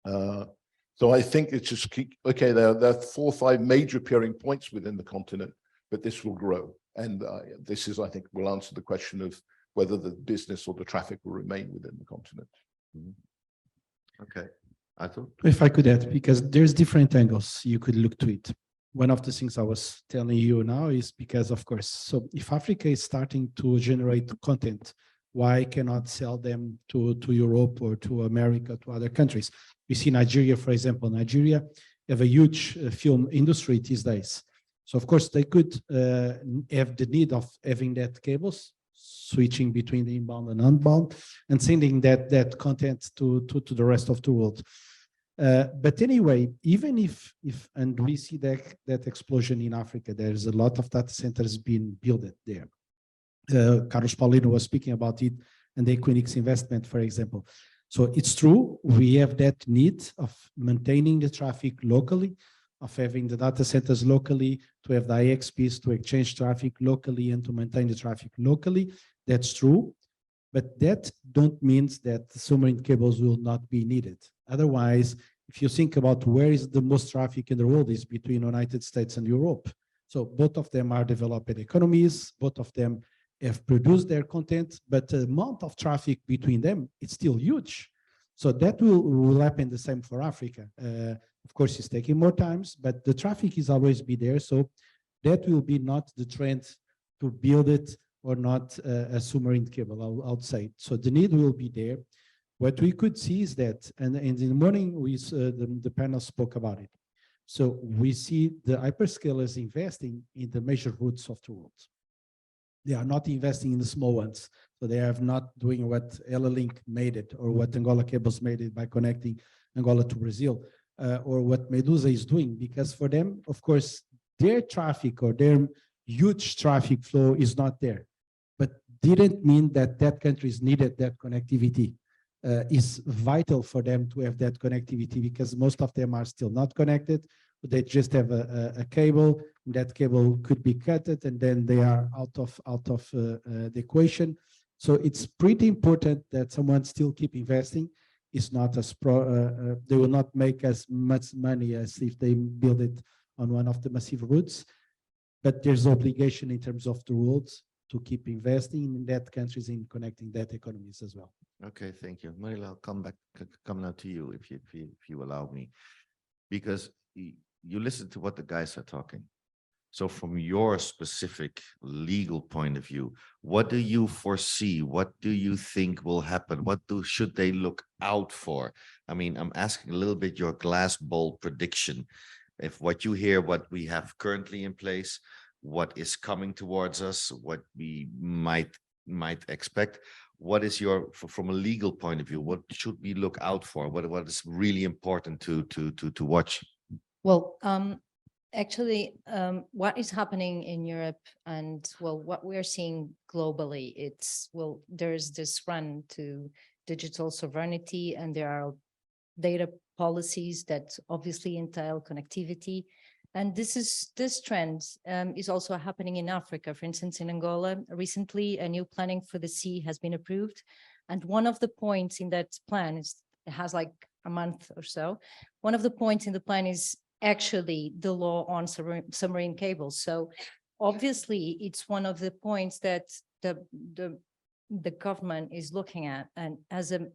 Speaker 3: So I think it's just, okay, there are 4 or 5 major peering points within the continent, but this will grow. And this is, I think, will answer the question of whether the business or the traffic will remain within the continent.
Speaker 1: Mm-hmm. Okay, Arthur?
Speaker 5: If I could add, because there's different angles you could look to it. One of the things I was telling you now is because, of course, so if Africa is starting to generate content, why cannot sell them to Europe or to America, to other countries? We see Nigeria, for example. Nigeria have a huge film industry these days. So, of course, they could have the need of having that cables, switching between the inbound and outbound, and sending that content to the rest of the world. But anyway, even if and we see that explosion in Africa, there's a lot of data centers being built there. Carlos Paulino was speaking about it, and the Equinix investment, for example. So it's true, we have that need of maintaining the traffic locally, of having the data centers locally, to have the IXPs to exchange traffic locally and to maintain the traffic locally. That's true, but that don't mean that the submarine cables will not be needed. Otherwise, if you think about where is the most traffic in the world is between the United States and Europe. So both of them are developing economies, both of them have produced their content, but the amount of traffic between them, it's still huge. So that will happen the same for Africa. Of course, it's taking more times, but the traffic is always be there. So that will be not the trend to build it or not a submarine cable, I would say. So the need will be there. What we could see is that, and in the morning, the panel spoke about it. So we see the hyperscalers investing in the major routes of the world. They are not investing in the small ones. So they are not doing what EllaLink made it, or what Angola Cables made it by connecting Angola to Brazil, or what Medusa is doing, because for them, of course, their traffic or their huge traffic flow is not there, but didn't mean that that countries needed that connectivity. Is vital for them to have that connectivity, because most of them are still not connected. They just have a cable. That cable could be cut, and then they are out of the equation. So it's pretty important that someone still keep investing. It's not as they will not make as much money as if they build it on one of the massive routes, but there's obligation in terms of the roads to keep investing in that countries in connecting that economies as well.
Speaker 1: Okay, thank you. Marila, I'll come now to you if you allow me, because you listen to what the guys are talking. So from your specific legal point of view, what do you foresee? What do you think will happen? What should they look out for? I mean, I'm asking a little bit your glass ball prediction. if what you hear, what we have currently in place, what is coming towards us, what we might expect. What is your, from a legal point of view, what should we look out for? What is really important to watch?
Speaker 2: Well, actually, what is happening in Europe and well, what we are seeing globally, it's, well, there's this run to digital sovereignty, and there are data policies that obviously entail connectivity. And this trend is also happening in Africa. For instance, in Angola, recently a new planning for the sea has been approved. And one of the points in that plan is, it has like a month or so. One of the points in the plan is actually the law on submarine cables. So obviously it's one of the points that the government is looking at, and as an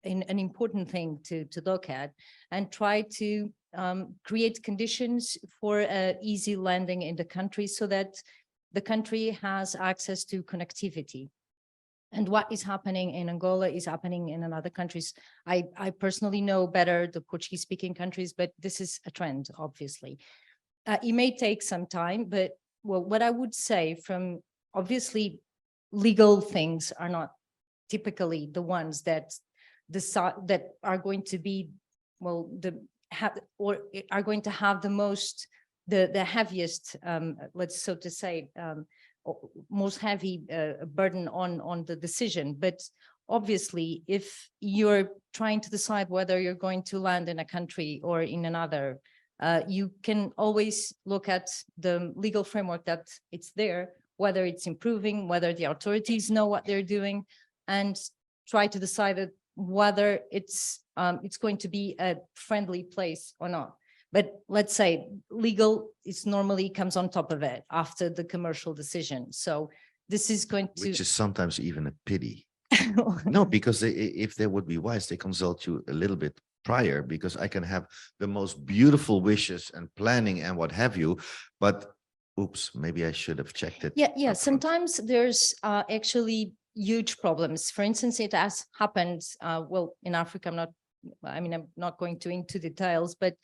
Speaker 2: important thing to look at, and try to create conditions for easy landing in the country so that the country has access to connectivity. And what is happening in Angola is happening in other countries. I personally know better the Portuguese speaking countries, but this is a trend, obviously. It may take some time, but well, what I would say, from obviously legal things are not typically the ones that are going to be, well, are going to have the most, the heaviest, let's so to say, most heavy burden on the decision. But obviously, if you're trying to decide whether you're going to land in a country or in another, you can always look at the legal framework that it's there, whether it's improving, whether the authorities know what they're doing, and try to decide whether it's going to be a friendly place or not. But let's say legal is normally comes on top of it after the commercial decision. So this is going to,
Speaker 1: which is sometimes even a pity. No, because if they would be wise, they consult you a little bit prior, because I can have the most beautiful wishes and planning and what have you, but oops, maybe I should have checked it.
Speaker 2: Yeah. Sometimes there's actually huge problems. For instance, it has happened, well, in Africa, I'm not going into details, but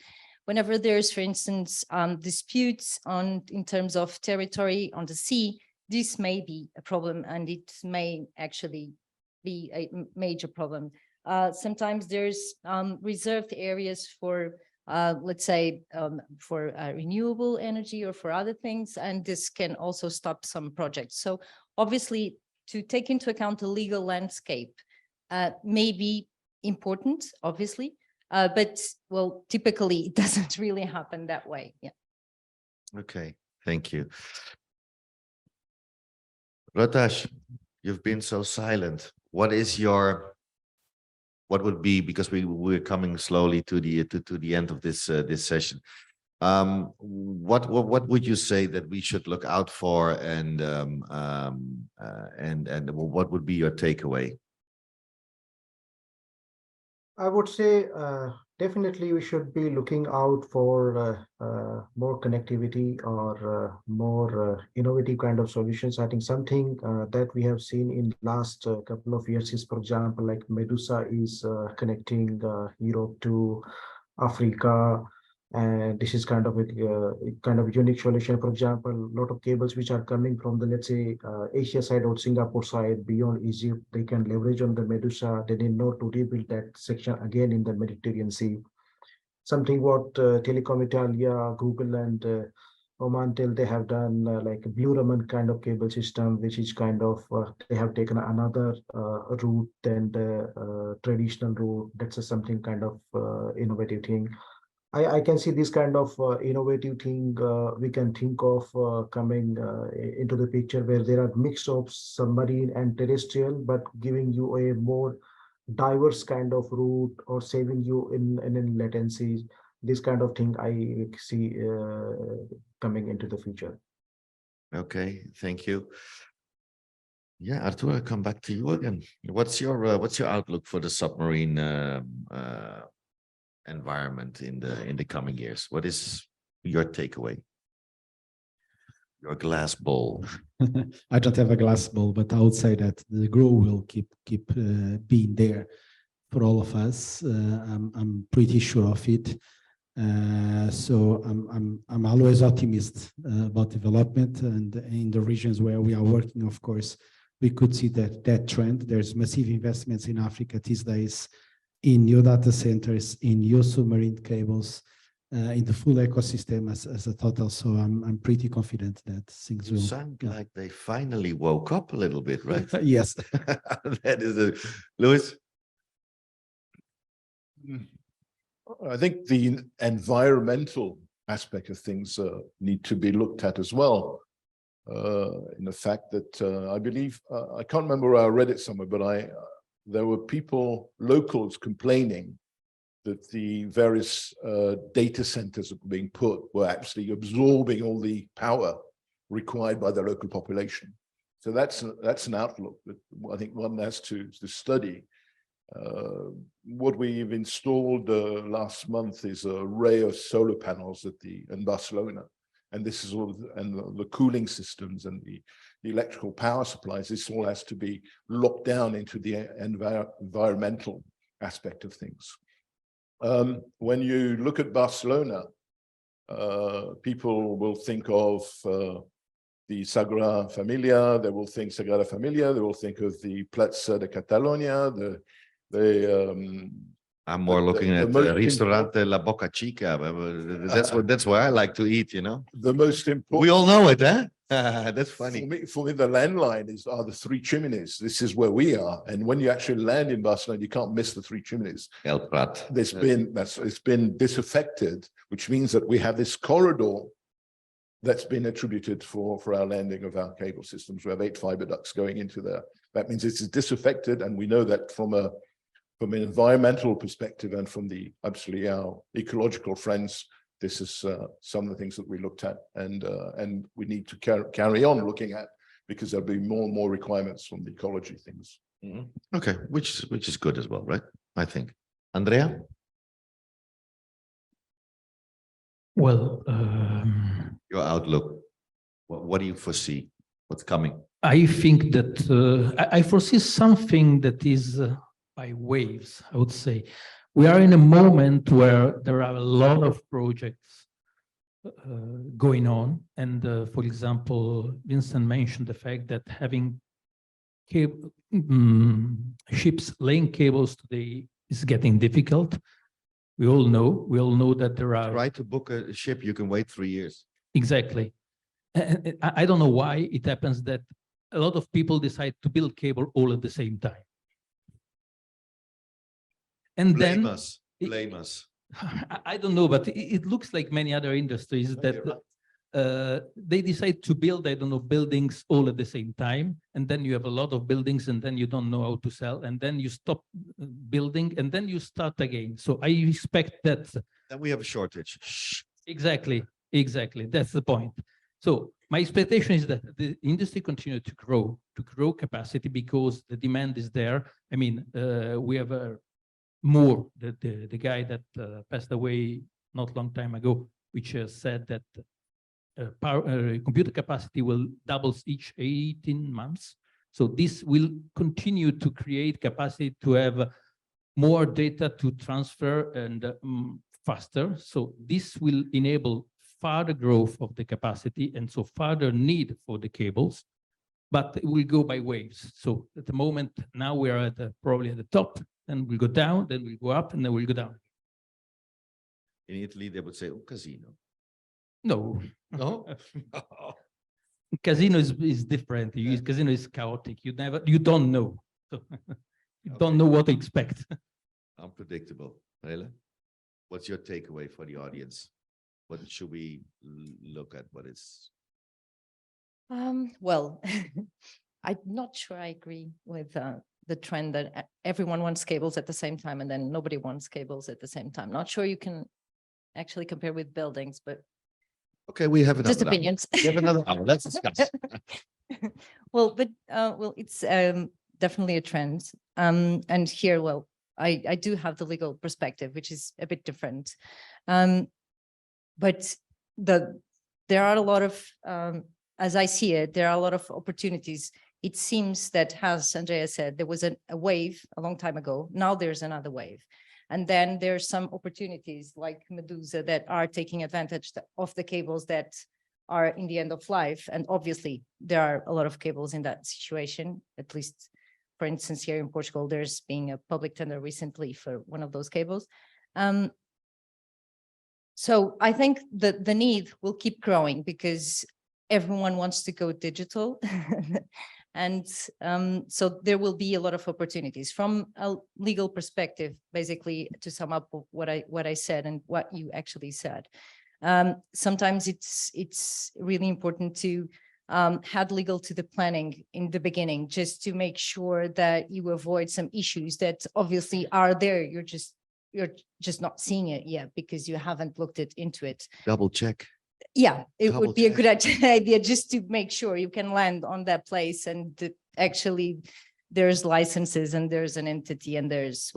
Speaker 2: whenever there's, for instance, disputes in terms of territory on the sea, this may be a problem, and it may actually be a major problem. Sometimes there's reserved areas for, let's say, for renewable energy or for other things, and this can also stop some projects. So obviously, to take into account the legal landscape may be important, obviously, but well, typically it doesn't really happen that way. Yeah.
Speaker 1: Okay, thank you. Rotash, you've been so silent. What would be, because we're coming slowly to the end of this this session. What would you say that we should look out for, and what would be your takeaway?
Speaker 7: I would say definitely we should be looking out for more connectivity or more innovative kind of solutions. I think something that we have seen in last couple of years is, for example, like Medusa is connecting Europe to Africa. And this is kind of a unique solution. For example, a lot of cables which are coming from the, let's say, Asia side or Singapore side beyond Egypt, they can leverage on the Medusa. They didn't know to rebuild that section again in the Mediterranean Sea. Something what Telecom Italia, Google, and Omantel, they have done like a Blue Raman kind of cable system, which is kind of, they have taken another route than the traditional route. That's something kind of innovative thing. I can see this kind of innovative thing we can think of coming into the picture, where there are mix of submarine and terrestrial, but giving you a more diverse kind of route or saving you in latency. This kind of thing I see coming into the future.
Speaker 1: Okay, thank you. Yeah, Arturo, I'll come back to you again. What's your outlook for the submarine environment in the coming years? What is your takeaway? Your glass bowl.
Speaker 5: I don't have a glass bowl, but I would say that the growth will keep being there for all of us. I'm pretty sure of it. So I'm always optimistic about development, and in the regions where we are working, of course, we could see that trend. There's massive investments in Africa these days in new data centers, in new submarine cables, in the full ecosystem as a total. So I'm pretty confident that things
Speaker 1: You
Speaker 5: will.
Speaker 1: sound like they finally woke up a little bit, right?
Speaker 5: Yes.
Speaker 1: That is Louis.
Speaker 3: I think the environmental aspect of things need to be looked at as well. In the fact that I believe, I can't remember where I read it somewhere, but there were people, locals, complaining that the various data centers that were being put were actually absorbing all the power required by the local population. So that's an outlook that I think one has to study. What we've installed last month is an array of solar panels in Barcelona, and this is all, and the cooling systems and the electrical power supplies. This all has to be locked down into the environmental aspect of things. When you look at Barcelona, people will think of the Sagrada Familia. They will think Sagrada Familia. They will think of the Plaza de Catalunya.
Speaker 1: I'm more looking at the Ristorante La Boca Chica. That's where I like to eat, you know.
Speaker 3: The most important.
Speaker 1: We all know it, huh? That's funny.
Speaker 3: For me, the landline are the three chimneys. This is where we are, and when you actually land in Barcelona, you can't miss the three chimneys.
Speaker 1: El Prat.
Speaker 3: It's been disaffected, which means that we have this corridor that's been attributed for our landing of our cable systems. We have 8 fiber ducts going into there. That means it's disaffected, and we know that from an environmental perspective and from absolutely our ecological friends, this is some of the things that we looked at, and we need to carry on looking at, because there'll be more and more requirements from the ecology things.
Speaker 1: Mm-hmm. Okay, which is good as well, right? I think. Andrea?
Speaker 6: Well,
Speaker 1: Your outlook. What do you foresee? What's coming?
Speaker 6: I think that I foresee something that is by waves, I would say. We are in a moment where there are a lot of projects going on. And for example, Vincent mentioned the fact that having ships laying cables today is getting difficult. We all know that there are.
Speaker 1: Try to book a ship, you can wait 3 years.
Speaker 6: Exactly. And I don't know why it happens that a lot of people decide to build cable all at the same time. And
Speaker 1: Blame
Speaker 6: then
Speaker 1: us. Blame us.
Speaker 6: I don't know, but it looks like many other industries that they decide to build, I don't know, buildings all at the same time. And then you have a lot of buildings, and then you don't know how to sell. And then you stop building, and then you start again. So I expect that.
Speaker 1: Then we have a shortage. Shh.
Speaker 6: Exactly. That's the point. So my expectation is that the industry continue to grow capacity, because the demand is there. I mean, we have Moore, the guy that passed away not long time ago, which said that computer capacity will double each 18 months. So this will continue to create capacity to have more data to transfer and faster. So this will enable further growth of the capacity, and so further need for the cables, but it will go by waves. So at the moment, now we are probably at the top, then we'll go down, then we'll go up, and then we'll go down.
Speaker 1: In Italy, they would say, oh, casino.
Speaker 6: No.
Speaker 1: No?
Speaker 6: Casino is different. Casino is chaotic. You don't know. So you don't know what to expect.
Speaker 1: Unpredictable. Rela, what's your takeaway for the audience? What should we look at? What is?
Speaker 2: Well, I'm not sure I agree with the trend that everyone wants cables at the same time, and then nobody wants cables at the same time. Not sure you can actually compare with buildings, but
Speaker 1: okay, we have another
Speaker 2: just opinions.
Speaker 1: We have another hour. Let's discuss.
Speaker 2: Well, it's definitely a trend. And here, well, I do have the legal perspective, which is a bit different. But there are a lot of, as I see it, there are a lot of opportunities. It seems that, as Andrea said, there was a wave a long time ago. Now there's another wave. And then there's some opportunities like Medusa that are taking advantage of the cables that are in the end of life. And obviously there are a lot of cables in that situation, at least, for instance, here in Portugal, there's been a public tender recently for one of those cables. So I think that the need will keep growing because everyone wants to go digital. And so there will be a lot of opportunities from a legal perspective, basically, to sum up what I said and what you actually said. Sometimes it's really important to add legal to the planning in the beginning, just to make sure that you avoid some issues that obviously are there. You're just not seeing it yet because you haven't looked into it.
Speaker 1: Double check.
Speaker 2: Yeah, it would be a
Speaker 1: Double
Speaker 2: good idea just to make sure you can land on that place, and actually there's licenses and there's an entity and there's,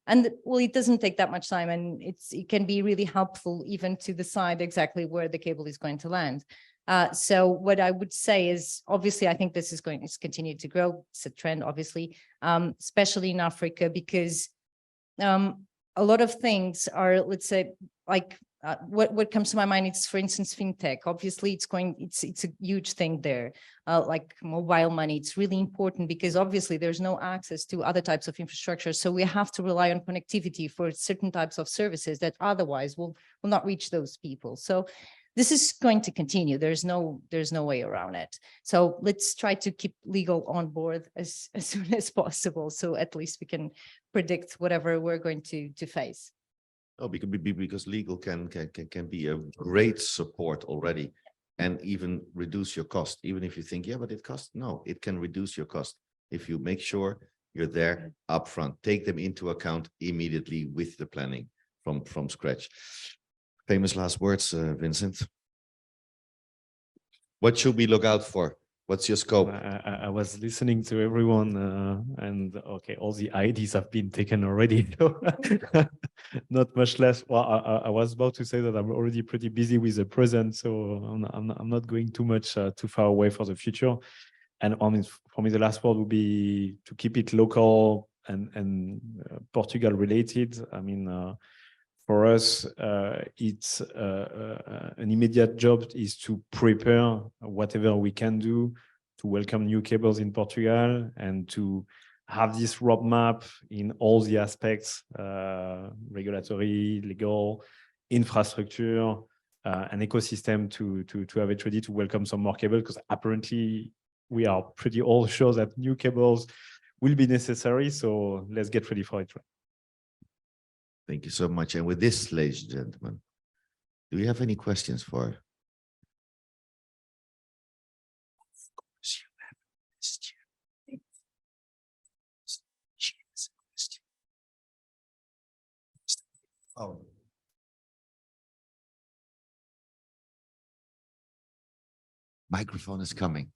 Speaker 2: it doesn't take that much time, and it can be really helpful even to decide exactly where the cable is going to land. So what I would say is, obviously, I think this is going to continue to grow. It's a trend, obviously, especially in Africa, because a lot of things are, let's say, like, what comes to my mind is, for instance, fintech. Obviously, it's a huge thing there, like mobile money. It's really important because obviously there's no access to other types of infrastructure. So we have to rely on connectivity for certain types of services that otherwise will not reach those people. So this is going to continue. There's no way around it. So let's try to keep legal on board as soon as possible. So at least we can predict whatever we're going to face.
Speaker 1: Oh, because legal can be a great support already, and even reduce your cost. Even if you think, yeah, but it costs. No, it can reduce your cost if you make sure you're there upfront. Take them into account immediately with the planning from scratch. Famous last words, Vincent. What should we look out for? What's your scope?
Speaker 4: I was listening to everyone, and okay, all the ideas have been taken already. So not much less. Well, I was about to say that I'm already pretty busy with the present, so I'm not going too much too far away for the future. And for me, the last word would be to keep it local and Portugal related. I mean, for us, it's an immediate job is to prepare whatever we can do to welcome new cables in Portugal and to have this roadmap in all the aspects, regulatory, legal, infrastructure, an ecosystem to have it ready to welcome some more cables, because apparently we are pretty all sure that new cables will be necessary. So let's get ready for it.
Speaker 1: Thank you so much. And with this, ladies and gentlemen, do you have any questions for? Of course you have a question. Oh. Microphone is coming.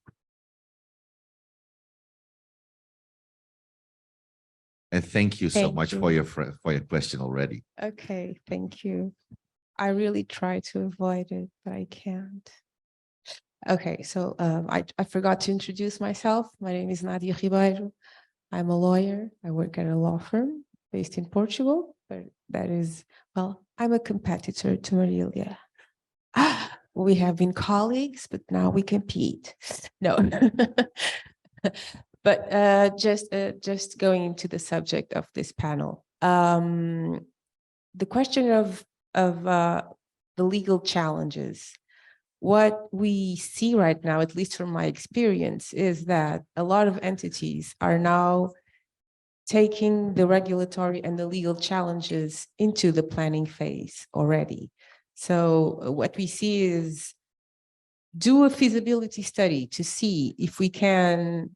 Speaker 1: And thank you so much for your question already.
Speaker 8: Okay, thank you. I really try to avoid it, but I can't. Okay, so I forgot to introduce myself. My name is Nadia Ribeiro. I'm a lawyer. I work at a law firm based in Portugal, but that is, well, I'm a competitor to Marilia. We have been colleagues, but now we compete. No. But just going into the subject of this panel, the question of the legal challenges. What we see right now, at least from my experience, is that a lot of entities are now taking the regulatory and the legal challenges into the planning phase already. So what we see is do a feasibility study to see if we can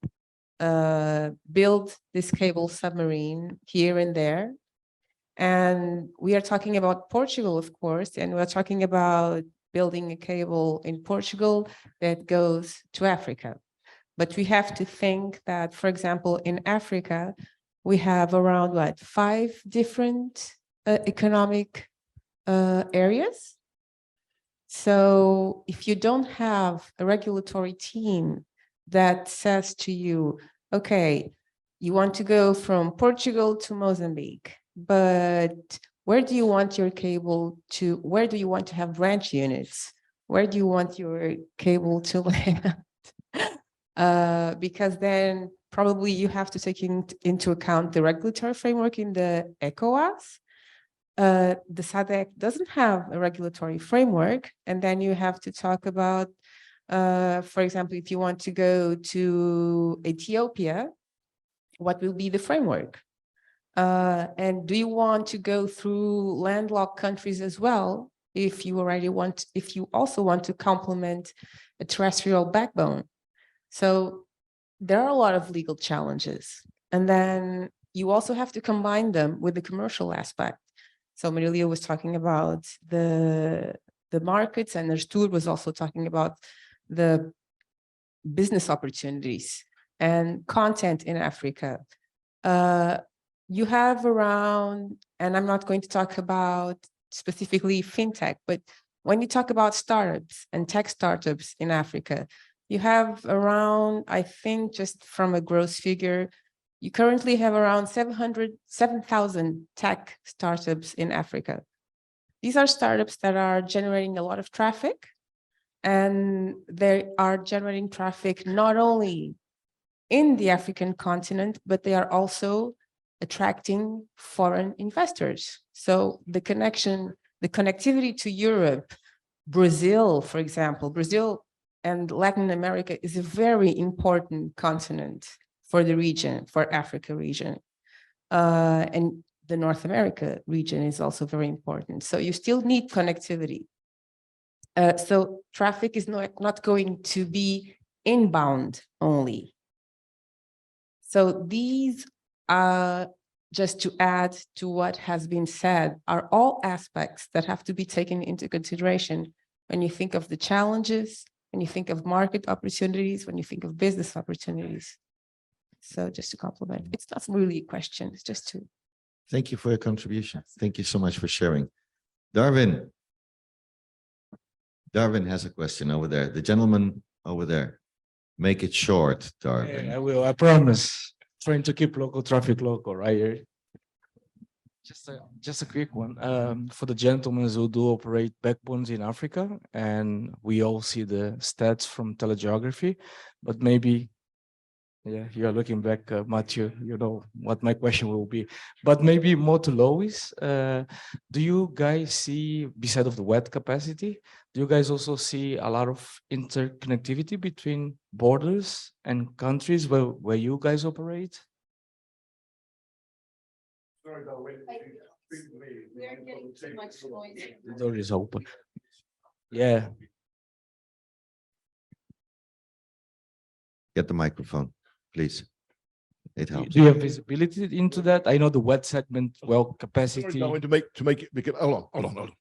Speaker 8: build this cable submarine here and there. And we are talking about Portugal, of course, and we're talking about building a cable in Portugal that goes to Africa. But we have to think that, for example, in Africa, we have around 5 different economic areas. So if you don't have a regulatory team that says to you, okay, you want to go from Portugal to Mozambique, but where do you want your cable to, where do you want to have branch units? Where do you want your cable to land? Because then probably you have to take into account the regulatory framework in the ECOWAS. The SADC doesn't have a regulatory framework, and then you have to talk about, for example, if you want to go to Ethiopia, what will be the framework? And do you want to go through landlocked countries as well? If you also want to complement a terrestrial backbone. So there are a lot of legal challenges. And then you also have to combine them with the commercial aspect. So Marília was talking about the markets, and Artur was also talking about the business opportunities and content in Africa. You have around, and I'm not going to talk about specifically fintech, but when you talk about startups and tech startups in Africa, you have around, I think just from a gross figure, you currently have around 7,000 tech startups in Africa. These are startups that are generating a lot of traffic, and they are generating traffic not only in the African continent, but they are also attracting foreign investors. So the connectivity to Europe, Brazil, for example, Brazil and Latin America is a very important continent for the region, for Africa region. And the North America region is also very important. So you still need connectivity. So traffic is not going to be inbound only. So these are, just to add to what has been said, are all aspects that have to be taken into consideration when you think of the challenges, when you think of market opportunities, when you think of business opportunities. So just to complement, it's not really a question, it's just to.
Speaker 1: Thank you for your contribution. Thank you so much for sharing. Darwin. Darwin has a question over there. The gentleman over there. Make it short, Darwin.
Speaker 9: Yeah, I will, I promise. Trying to keep local traffic local, right? Just a quick one. For the gentlemen who do operate backbones in Africa, and we all see the stats from telegeography, but maybe, yeah, you are looking back, Matthew, you know what my question will be. But maybe more to Lois, do you guys see, beside of the wet capacity, do you guys also see a lot of interconnectivity between borders and countries where you guys operate?
Speaker 3: Sorry, no, wait.
Speaker 2: We are getting too much noise.
Speaker 9: The door is open. Yeah.
Speaker 1: Get the microphone, please. It helps.
Speaker 9: Do you have visibility into that? I know the wet segment, well, capacity.
Speaker 3: Sorry, no, to make it, hold on.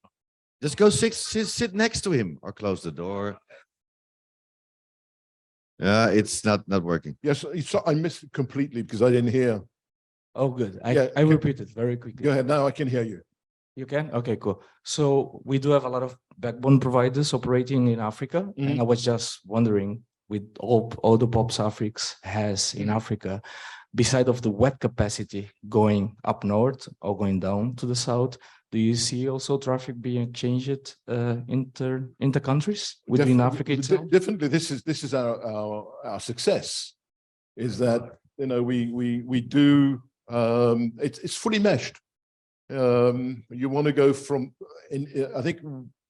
Speaker 1: Just go sit next to him or close the door. Yeah, it's not working.
Speaker 3: Yes, I missed it completely because I didn't hear.
Speaker 9: Oh, good.
Speaker 3: Yeah,
Speaker 9: I repeat it very quickly.
Speaker 3: Go ahead, now I can hear you.
Speaker 9: You can? Okay, cool. So we do have a lot of backbone providers operating in Africa. And I was just wondering, with all the POPs Africa has in Africa, beside of the wet capacity going up north or going down to the south, do you see also traffic being exchanged inter countries within Africa itself?
Speaker 3: Definitely, this is our success, is that, you know, we do, it's fully meshed. You want to go from, I think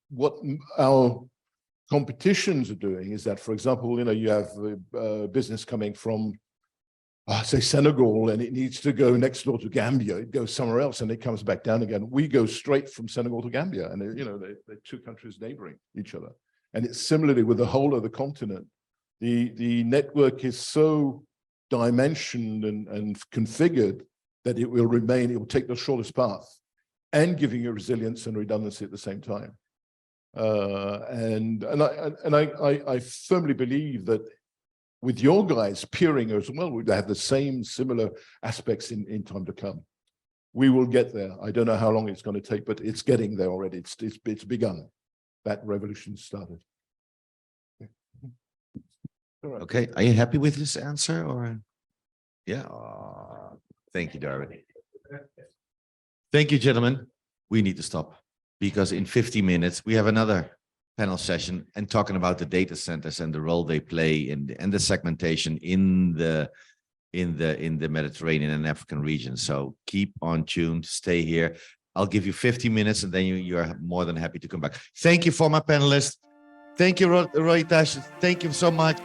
Speaker 3: what our competitions are doing is that, for example, you know, you have business coming from, say, Senegal, and it needs to go next door to Gambia. It goes somewhere else and it comes back down again. We go straight from Senegal to Gambia, and you know, they're two countries neighboring each other. And it's similarly with the whole of the continent. The network is so dimensioned and configured that it will remain, it will take the shortest path and giving you resilience and redundancy at the same time. And I firmly believe that with your guys peering as well, we have the same similar aspects in time to come. We will get there. I don't know how long it's going to take, but it's getting there already. It's begun. That revolution started.
Speaker 1: Okay, are you happy with this answer or? Yeah, thank you, Darwin. Thank you, gentlemen. We need to stop because in 50 minutes we have another panel session and talking about the data centers and the role they play and the segmentation in the Mediterranean and African region. So keep on tuned, stay here. I'll give you 50 minutes and then you are more than happy to come back. Thank you for my panelists. Thank you, Roy Tash. Thank you so much.